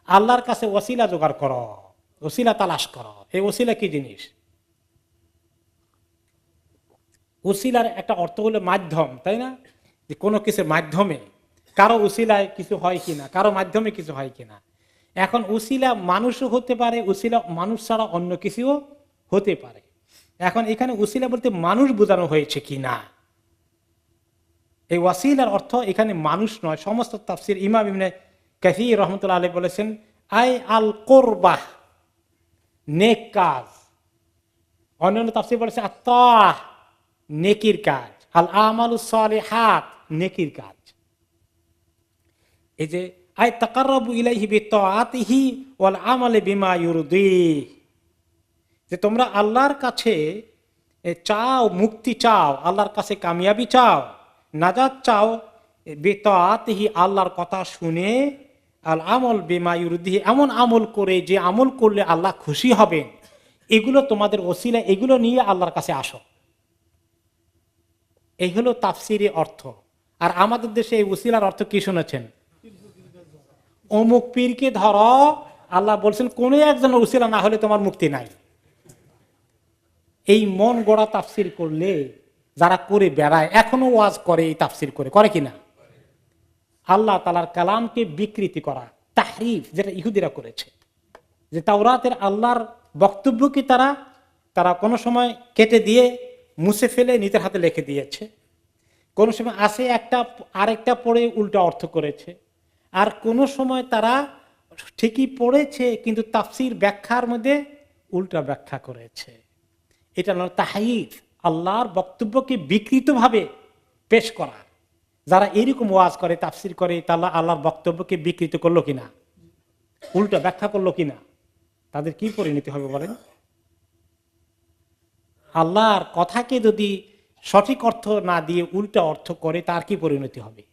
আল্লাহর কাছে ওসিলা জোগাড় করো, ওসিলা তালাশ করো। এই ওসিলা কি জিনিস? ওসিলার একটা অর্থ হলো মাধ্যম, তাই না? যে কোনো কিছুর মাধ্যমে কারো ওসিলায় কিছু হয় কিনা, কারো মাধ্যমে কিছু হয় কিনা। এখন ওসিলা মানুষও হতে পারে, ওসিলা মানুষ ছাড়া অন্য কিছুও হতে পারে। এখন এখানে ওসিলা বলতে মানুষ বোঝানো হয়েছে কিনা, এই ওয়াসিলার অর্থ এখানে মানুষ নয়। সমস্ত তাফসীর, ইমাম ইবনে কাসীর রাহমাতুল্লাহ আলাইহি বলেছেন আই আল কুরবাহ, নেক কাজ। অন্যান্য তাফসীর বলেছে আত-তাআহ, নেকির কাজ, আল আমালুস সালিহাত, নেকির কাজ। এই যে আই তাকাররাবু ইলাইহি বিতাআতিহি ওয়াল আমালি বিমা ইউরদি, যে তোমরা আল্লাহর কাছে চাও, মুক্তি চাও, আল্লাহর কাছে কামিয়াবি চাও, নাজাত চাও, বিতাআতিহি, আল্লাহর কথা শুনে, আল আমল বিমা ইউরদি, এমন আমল করে যে আমল করলে আল্লাহ খুশি হবেন, এগুলো তোমাদের ওসিলা, এগুলো নিয়ে আল্লাহর কাছে আসো। এই হলো তাফসিরি অর্থ। আর আমাদের দেশে এই ওসিলার অর্থ কি শুনেছেন? অমুক পীরকে ধরো, আল্লাহ বলছেন কোন একজন ওসিলা না হলে তোমার মুক্তি নাই। এই মন গড়া তাফসির করলে যারা করে বেড়ায়, এখনো ওয়াজ করে, এই তাফসির করে কিনা? আল্লাহ তাআলার কালামকে বিকৃতি করা, তাহরিফ, যেটা ইহুদিরা করেছে, যে তাওরাতের আল্লাহর বক্তব্যকে তারা কোনো সময় কেটে দিয়ে মুছে ফেলে নিজের হাতে লিখে দিয়েছে, কোন সময় আছে একটা আরেকটা পড়ে উল্টা অর্থ করেছে, আর কোন সময় তারা ঠিকই পড়েছে কিন্তু তাফসির ব্যাখ্যার মধ্যে উল্টা ব্যাখ্যা করেছে। এটা হলো তাহরিফ, আল্লাহর বক্তব্যকে বিকৃতভাবে পেশ করা। যারা এরকম ওয়াজ করে, তাফসির করে, তারা আল্লাহর বক্তব্যকে বিকৃত করলো কিনা, উল্টা ব্যাখ্যা করলো কিনা, তাদের কি পরিণতি হবে বলেন? আল্লাহর কথাকে যদি সঠিক অর্থ না দিয়ে উল্টা অর্থ করে, তার কি পরিণতি হবে?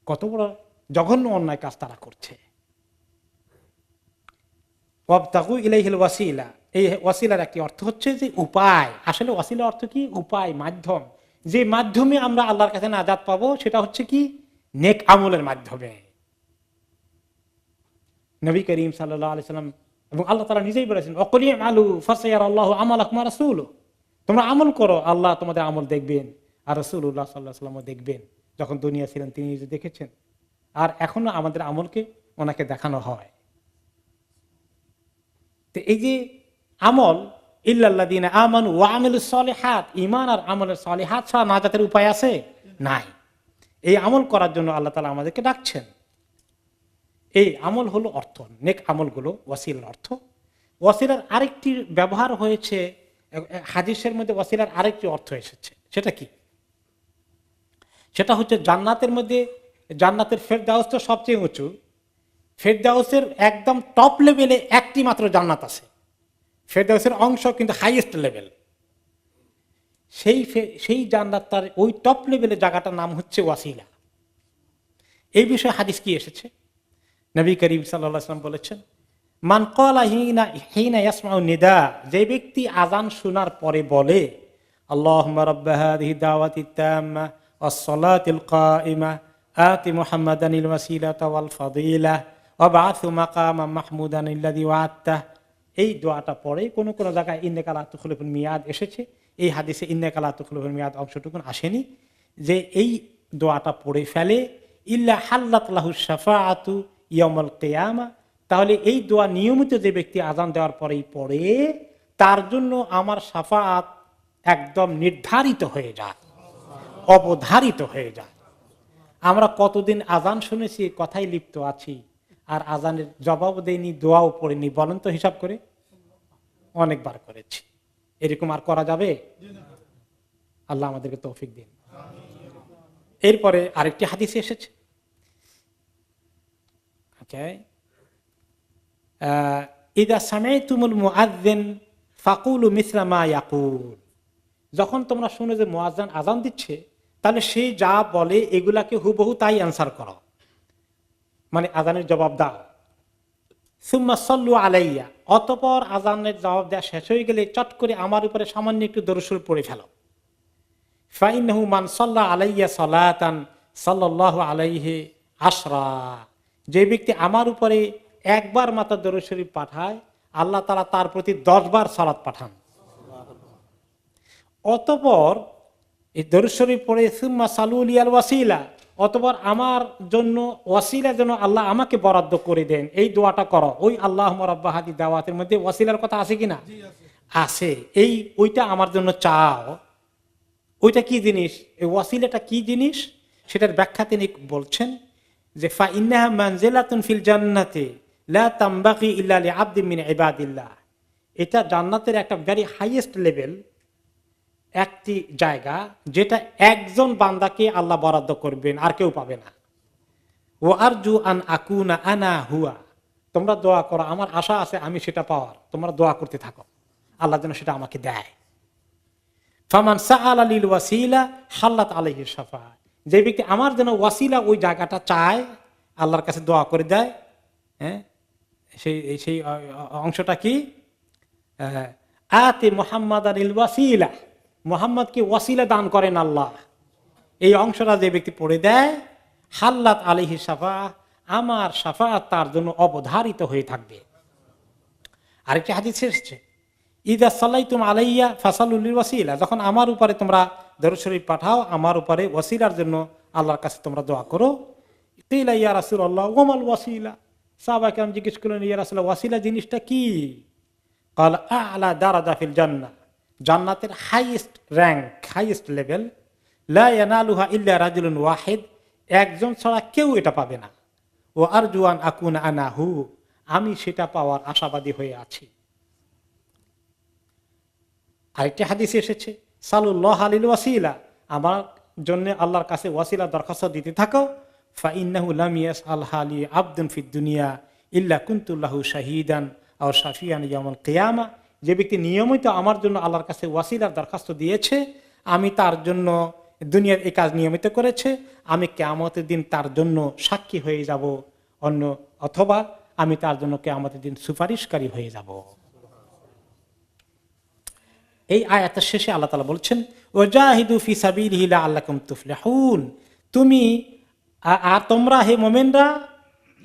কত বড় জঘন্য অন্যায় কাজ তারা করছে। ওয়াবতাগু ইলাইহিল ওয়াসিলা, এই ওয়াসিলার একটি অর্থ হচ্ছে যে উপায়। আসলে ওয়াসিলা অর্থ কি? উপায়, মাধ্যম। যে মাধ্যমে আমরা আল্লাহর কাছে নাজাত পাবো সেটা হচ্ছে কি? নেক আমলের মাধ্যমে। নবী করিম সাল্লাল্লাহু আলাইহি সাল্লাম এবং আল্লাহ তাআলা নিজেই বলেছেন, অকলিম আলু ফাসায়ারাল্লাহু আমালাকুম ওয়া রাসূলুহু, তোমরা আমল করো, আল্লাহ তোমাদের আমল দেখবেন, আর রাসূলুল্লাহ সাল্লাল্লাহু আলাইহি ওয়াসাল্লামও দেখবেন। যখন দুনিয়া ছিলেন তিনি নিজে দেখেছেন, আর এখনো আমাদের আমলকে ওনাকে দেখানো হয়। তো এই যে আমল, ইল্লাল্লাযীনা আমানু ওয়া আমিলুস সলিহাত, ঈমান আর আমলের সলিহাত ছাড়া নাজাতের উপায় আছে? নাই। এই আমল করার জন্য আল্লাহ তাআলা আমাদেরকে ডাকছেন। এই আমল হলো অর্থ, নেক আমলগুলো ওয়াসিলার অর্থ। ওয়াসিলার আরেকটি ব্যবহার হয়েছে হাদিসের মধ্যে, ওয়াসিলার আরেকটি অর্থ এসেছে। সেটা কি? সেটা হচ্ছে জান্নাতের মধ্যে, জান্নাতের ফেরদাউস তো সবচেয়ে উঁচু, ফেরদাউসের একদম টপ লেভেলে একটি মাত্র জান্নাত আছে, ফেরদাউসের অংশ কিন্তু হাইয়েস্ট লেভেল। সেই জান্নাত, তার ওই টপ লেভেলের জায়গাটার নাম হচ্ছে ওয়াসিলা। এই বিষয়ে হাদিস কি এসেছে? নবী করিম সাল্লাল্লাহু আলাইহি ওয়াসাল্লাম বলেছেন, মান ক্বালা হিনা ইয়াসমাউ নিদা, যে ব্যক্তি আযান শোনার পরে বলে, আল্লাহুম্মা রাব্ব হাযিহি দাওয়াতি তাম্মা ওয়াস সালাতিল কাইমা আতি মুহাম্মাদানিল ওয়াসিলাতা ওয়াল ফাদিলা ওয়া বা'আথু মাকামান মাহমুদান আল্লাযী ওয়া'আদতা। এই দোয়াটা পরে কোন কোন জায়গায় ইন্নাকা লা তুখলিফুল মিয়াদ এসেছে, এই হাদিসে ইন্নাকা লা তুখলিফুল মিয়াদ অংশটুকু আসেনি। যে এই দোয়াটা পড়ে ফেলে, ইল্লা হাল্লাত লাহু শাফাআতু ইয়াউমাল কিয়ামা, তাহলে এই দোয়া নিয়মিত যে ব্যক্তি আযান দেওয়ার পরেই পড়ে, তার জন্য আমার শাফাআত একদম নির্ধারিত হয়ে যায়, অবধারিত হয়ে যায়। আমরা কতদিন আযান শুনেছি, কথাই লিপ্ত আছি, আর আযানের জবাব দেইনি, দোয়াও পড়িনি। বলেন তো হিসাব করে? অনেকবার করেছি। এরকম আর করা যাবে? আল্লাহ আমাদেরকে তৌফিক দিন। এরপরে আরেকটি হাদিসে এসেছে, ইদা সামি'তুমুল মুআযযিন ফাকুলু মিসলা মা ইয়াকুল, যখন তোমরা শুনো যে মুয়াজ্জিন আযান দিচ্ছে, তাহলে সে যা বলে এগুলাকে হুবহু তাই অ্যানসার করো, মানে আযানের জবাব দাও। সুম্মা সাল্লু আলাইয়া, অতঃপর আযানের জবাব দেওয়া শেষ হয়ে গেলে চট করে আমার উপরে সামান্য একটু দরুদ শরীফ পড়ে ফেলো। ফাইন্নাহু মান সাল্লা আলাইয়া সালাতান সাল্লাল্লাহু আলাইহি আশরা, যে ব্যক্তি আমার উপরে একবার মাত্র দরুদ শরীফ পাঠায়, আল্লাহ তাআলা তার প্রতি 10 বার সালাত পাঠান। অতঃপর এই দরুদ শরীফ পড়ে সুম্মা সালু লিয়াল ওয়াসিলা, অতঃপর আমার জন্য ওয়াসিলা যেন আল্লাহ আমাকে বরাদ্দ করে দেন, এই দোয়াটা করো। ওই আল্লাহুম্মা রাব্ব হাযিহি দাওয়াতের মধ্যে ওয়াসিলার কথা আছে কিনা? আছে। এই ওইটা আমার জন্য চাও। ওইটা কি জিনিস? এই ওয়াসিলাটা কি জিনিস সেটার ব্যাখ্যা তিনি বলছেন যে ফা ইন্নাহা মানজিলাতুন ফিল জান্নাতি লা তামবাগি ইল্লা লিআবদিন মিন ইবাদিল্লাহ, এটা জান্নাতের একটা ভেরি হাইয়েস্ট লেভেল, একটি জায়গা যেটা একজন বান্দাকে আল্লাহ বরাদ্দ করবেন, আর কেউ পাবে না। ও আরজু আন আকুনা আনা হুয়া, তোমরা দোয়া করো, আমার আশা আছে আমি সেটা পাওয়ার, তোমরা দোয়া করতে থাকো, আল্লাহ যেন সেটা আমাকে দেয়। ফামান সাআলা লিল ওয়াসিলা হাল্লাত আলাইহি শাফাআহ, যে ব্যক্তি আমার যেন ওয়াসিলা ওই জায়গাটা চায়, আল্লাহর কাছে দোয়া করে দেয়, হ্যাঁ, সেই অংশটা কি? আতি মুহাম্মাদানিল ওয়াসিলা, মুহাম্মদকে ওয়াসিলা দান করেন আল্লাহ, এই অংশটা যে ব্যক্তি পড়ে দেয়, হাল্লাত আলাইহি শাফাআহ, আমার শাফাআত তার জন্য অবধারিত হয়ে থাকবে। আরেকটি হাদিস এসেছে, ইদা সাল্লাইতুম আলাইয়া ফাসাল্লু লিল ওয়াসিলা, যখন আমার উপরে তোমরা দরুদ শরীফ পাঠাও, আমার উপরে ওয়াসিলার জন্য আল্লাহর কাছে তোমরা দোয়া করো। কিলা ইয়া রাসূলুল্লাহ ওয়ামাল ওয়াসিলা, সাহাবায়ে কেরাম জিজ্ঞেস করলেন, ইয়া রাসূলুল্লাহ ওয়াসিলা জিনিসটা কি? ক্বাল আ'লা দারাজা ফিল জান্নাহ, জান্নাতের হাইয়েস্ট র্যাঙ্ক, হাইয়েস্ট লেভেল, লা ইয়ানালুহা ইল্লা রাজুলুন ওয়াহিদ, একজন ছাড়া কেউ এটা পাবে না। ও আরজু আন আকুনা আনাহু, আমি সেটা পাওয়ার আশাবাদী হয়ে আছি। আরেকটি হাদিসে এসেছে, সালুল্লাহ আলিল ওয়াসিলা, আমার জন্য আল্লাহর কাছে ওয়াসিলা দরখাস্ত দিতে থাকো। ফাইন্নাহু লাম ইয়াসআল হালি আবদুন ফিদ দুনিয়া ইল্লা কুনতু লাহু শাহীদান আও শাফিয়ান ইয়াউমুল কিয়ামা, যে ব্যক্তি নিয়মিত আমার জন্য আল্লাহর কাছে ওয়াসিলার দরখাস্ত দিয়েছে, আমি তার জন্য দুনিয়ার এই কাজ নিয়মিত করেছে, আমি কিয়ামতের দিন তার জন্য সাক্ষী হয়ে যাব, অথবা আমি তার জন্য কিয়ামতের দিন সুপারিশকারী হয়ে যাব। এই আয়াতের শেষে আল্লাহ তাআলা বলছেন, ওয়াজাহিদু ফি সাবিলিহি লাআল্লাকুম তুফলিহুন, তুমি আর তোমরা হে মুমিনরা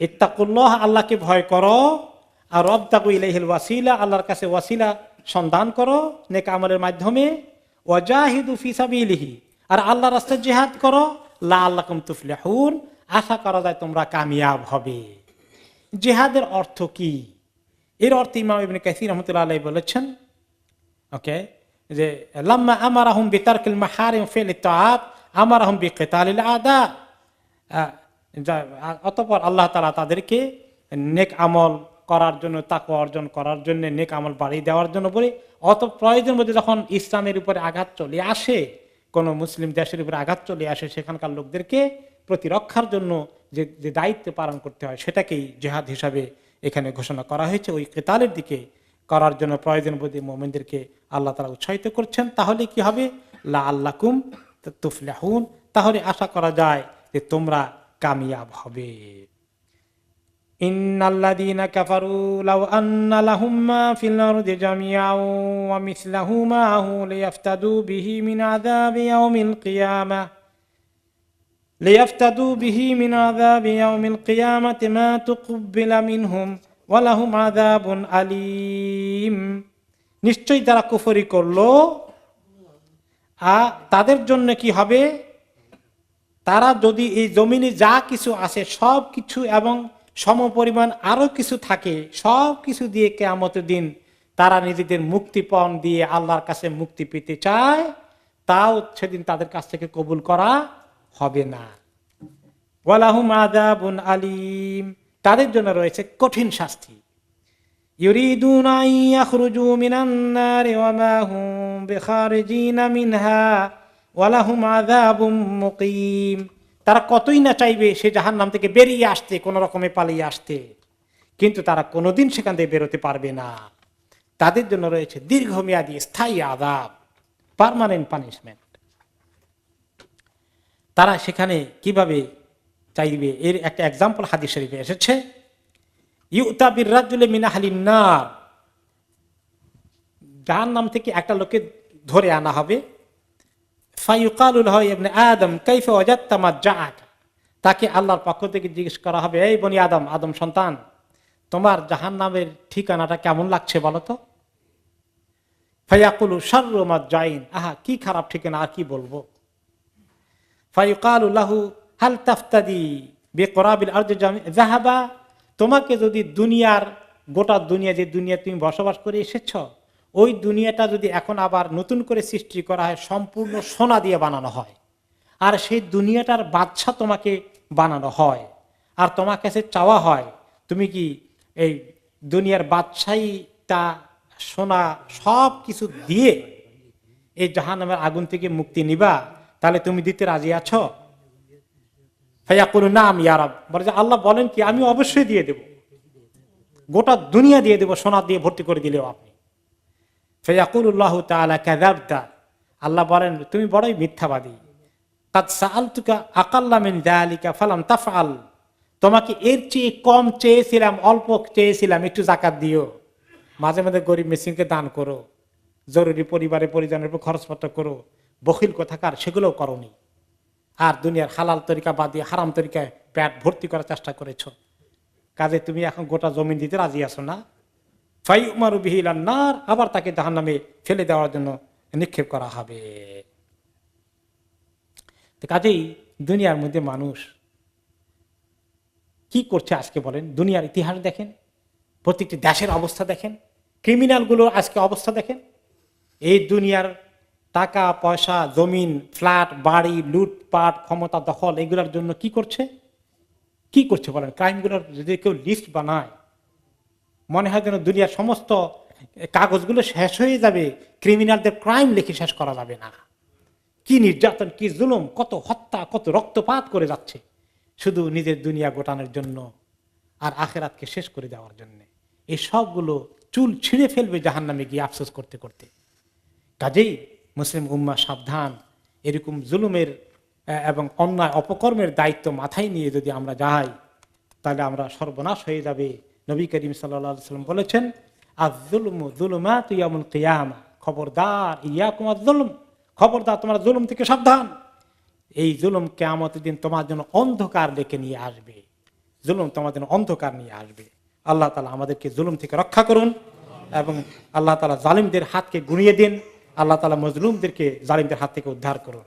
ইত্তাকুল্লাহ, আল্লাহকে ভয় করো, আর ওয়াবতাগু ইলাইহিল ওয়াসিলা, আল্লাহর কাছে ওয়াসিলা সন্ধান করো নেক আমলের মাধ্যমে, ওয়াজাহিদু ফি সাবিলিহি, আর আল্লাহর রাস্তায় জিহাদ করো, লাআল্লাকুম তুফলিহুন, আশা করা যায় তোমরা কামিয়াব হবে। জিহাদের অর্থ কি? এর অর্থ ইমাম ইবনে কাসির রাহমাতুল্লাহ আলাইহি বলেছেন, ওকে, যে লাম্মা আমারাহুম বিতারকিল মাহারিম ফিল তাআত আমারাহুম বিকিতালিল আদা, অতঃপর আল্লাহ তাআলা তাদেরকে নেক আমল করার জন্য, তাকওয়া অর্জন করার জন্য, নেক আমল বাড়িয়ে দেওয়ার জন্য বলে, অত প্রয়োজন মধ্যে যখন ইসলামের উপরে আঘাত চলে আসে, কোন মুসলিম দেশের উপরে আঘাত চলে আসে, সেখানকার লোকদেরকে প্রতিরক্ষার জন্য যে দায়িত্ব পালন করতে হয়, সেটাকেই জিহাদ হিসাবে এখানে ঘোষণা করা হয়েছে। ওই কিতালের দিকে করার জন্য প্রয়োজন বোধে মুমিনদেরকে আল্লাহ তাআলা উৎসাহিত করছেন। তাহলে কি হবে? লাআল্লাকুম তুফলিহুন, তাহলে আশা করা যায় যে তোমরা কামিয়াব হবে। ইন্নাল্লাযীনা কাফারু লাউ আন্না লাহুম মা ফিল আরদি জামিআন ওয়া মিসলাহু মাআহু লিয়াফতাদু বিহি মিন আযাবি ইয়াউমিল কিয়ামাহ ইয়াউমিল কিয়ামাতি মা তুকবিলা মিনহুম ওয়া লাহুম আযাবুন আলীম। নিশ্চয়ই তারা কুফরি করলো, তাদের জন্য কি হবে? তারা যদি এই জমিনে যা কিছু আছে সব কিছু এবং সমপরিমাণ আরো কিছু থাকে, সব কিছু দিয়ে কিয়ামতের দিন তারা নিজেদের মুক্তিপণ দিয়ে আল্লাহর কাছে মুক্তি পেতে চায়, তাও সেদিন তাদের কাছ থেকে কবুল করা হবে না। ওয়ালাহুম আযাবুন আলীম, তাদের জন্য রয়েছে কঠিন শাস্তি। ইউরিদুনা আন ইয়াখরুজু মিনান নারি ওয়া মা হুম বিখারিজিনা মিনহা ওয়ালাহুম আযাবুম মুকিম, তারা কতই না চাইবে সে জাহান্নাম থেকে বেরিয়ে আসতে, কোন রকমে পালিয়ে আসতে, কিন্তু তারা কোনোদিন সেখান থেকে বেরোতে পারবে না। তাদের জন্য রয়েছে দীর্ঘমেয়াদী স্থায়ী আযাব, পার্মানেন্ট পানিশমেন্ট। তারা সেখানে কিভাবে চাইবে, এর একটা এক্সাম্পল হাদিস শরীফে এসেছে, ইউতা বির-রাজুলি মিন আহলিন নার, জাহান্নাম থেকে একটা লোককে ধরে আনা হবে, ফায়ুকালু লাহু ইবনে আদম কাইফা ওয়াজাদতা মাজ্জাআক, তাকে আল্লাহর পক্ষ থেকে জিজ্ঞেস করা হবে, এই বনি আদম, আদম সন্তান, তোমার জাহান্নামের ঠিকানাটা কেমন লাগছে বলো তো? ফায়াকুলু শাররু মাজ্জাইন, আহা কি খারাপ ঠিকানা, আর কি বলবো। ফায়ুকালু লাহু হাল তাফতাদি বিকরাবিল আরদি যাহাবা, তোমাকে যদি দুনিয়ার, গোটা দুনিয়া, যে দুনিয়া তুমি বসবাস করে এসেছ, ওই দুনিয়াটা যদি এখন আবার নতুন করে সৃষ্টি করা হয়, সম্পূর্ণ সোনা দিয়ে বানানো হয়, আর সেই দুনিয়াটার বাদশা তোমাকে বানানো হয়, আর তোমার কাছে চাওয়া হয় তুমি কি এই দুনিয়ার বাদশাহীটা, সোনা সব কিছু দিয়ে এই জাহান্নামের আগুন থেকে মুক্তি নিবা, তাহলে তুমি দিতে রাজি আছো? ফায়াকুলু নাম ইয়া রাব, বলে যে আল্লাহ বলেন কি, আমি অবশ্যই দিয়ে দেব, গোটা দুনিয়া দিয়ে দেব, সোনা দিয়ে ভর্তি করে দিলেও আপনি। ফায়াকুলুল্লাহু তাআলা কাযাবতা, আল্লাহ বলেন তুমি বড়ই মিথ্যাবাদী। কাদ সাআলতুকা আকাল্লা মিন যালিকা ফালাম তাফআল, তোমাকে এর চেয়ে কম চেয়েছিলাম, অল্প চেয়েছিলাম, একটু যাকাত দিও, মাঝে মাঝে গরিব মিসকিনকে দান করো, জরুরি পরিবারে পরিজনের উপর খরচপত্র করো, বখিল কোথাকার, সেগুলোও করনি, আর দুনিয়ার হালাল তরিকা বাদ দিয়ে হারাম তরিকায় পেট ভর্তি করার চেষ্টা করেছো, কাজে তুমি এখন গোটা জমিন দিতে রাজি আছো না? ফায়ুমারু বিহি ইলান নার, আবার তাকে জাহান্নামে ফেলে দেওয়ার জন্য নিক্ষেপ করা হবে। কাজেই দুনিয়ার মধ্যে মানুষ কি করছে আজকে বলেন? দুনিয়ার ইতিহাস দেখেন, প্রত্যেকটি দেশের অবস্থা দেখেন, ক্রিমিনাল গুলোর আজকে অবস্থা দেখেন। এই দুনিয়ার টাকা পয়সা, জমিন, ফ্ল্যাট, বাড়ি, লুটপাট, ক্ষমতা দখল, এগুলোর জন্য কি করছে বলেন? ক্রাইমগুলোর যদি কেউ লিস্ট বানায়, মনে হয় যেন দুনিয়ার সমস্ত কাগজগুলো শেষ হয়ে যাবে, ক্রিমিনালদের ক্রাইম লিখে শেষ করা যাবে না। কি নির্যাতন, কি জুলুম, কত হত্যা, কত রক্তপাত করে যাচ্ছে শুধু নিজের দুনিয়া গোটানোর জন্য আর আখেরাতকে শেষ করে দেওয়ার জন্য। এই সবগুলো চুল ছিঁড়ে ফেলবে জাহান্নামে গিয়ে আফসোস করতে করতে। কাজেই মুসলিম উম্মাহ সাবধান, এরকম জুলুমের এবং অন্যায় অপকর্মের দায়িত্ব মাথায় নিয়ে যদি আমরা যাই, তাহলে আমরা সর্বনাশ হয়ে যাবে। নবী করিম সাল্লাল্লাহু আলাইহি ওয়াসাল্লাম বলেছেন, আয-যুলমু যুলুমাতু ইয়াউমুল কিয়ামা, খবরদার, ইয়াকুম আয-যুলম, খবরদার তোমরা জুলুম থেকে সাবধান। এই জুলুম কিয়ামতের দিন তোমার জন্য অন্ধকার ডেকে নিয়ে আসবে, জুলুম তোমার জন্য অন্ধকার নিয়ে আসবে। আল্লাহ তাআলা আমাদেরকে জুলুম থেকে রক্ষা করুন এবং আল্লাহ তাআলা জালিমদের হাতকে গুঁড়িয়ে দিন। আল্লাহ তাআলা মজলুমদেরকে জালিমদের হাত থেকে উদ্ধার করুন।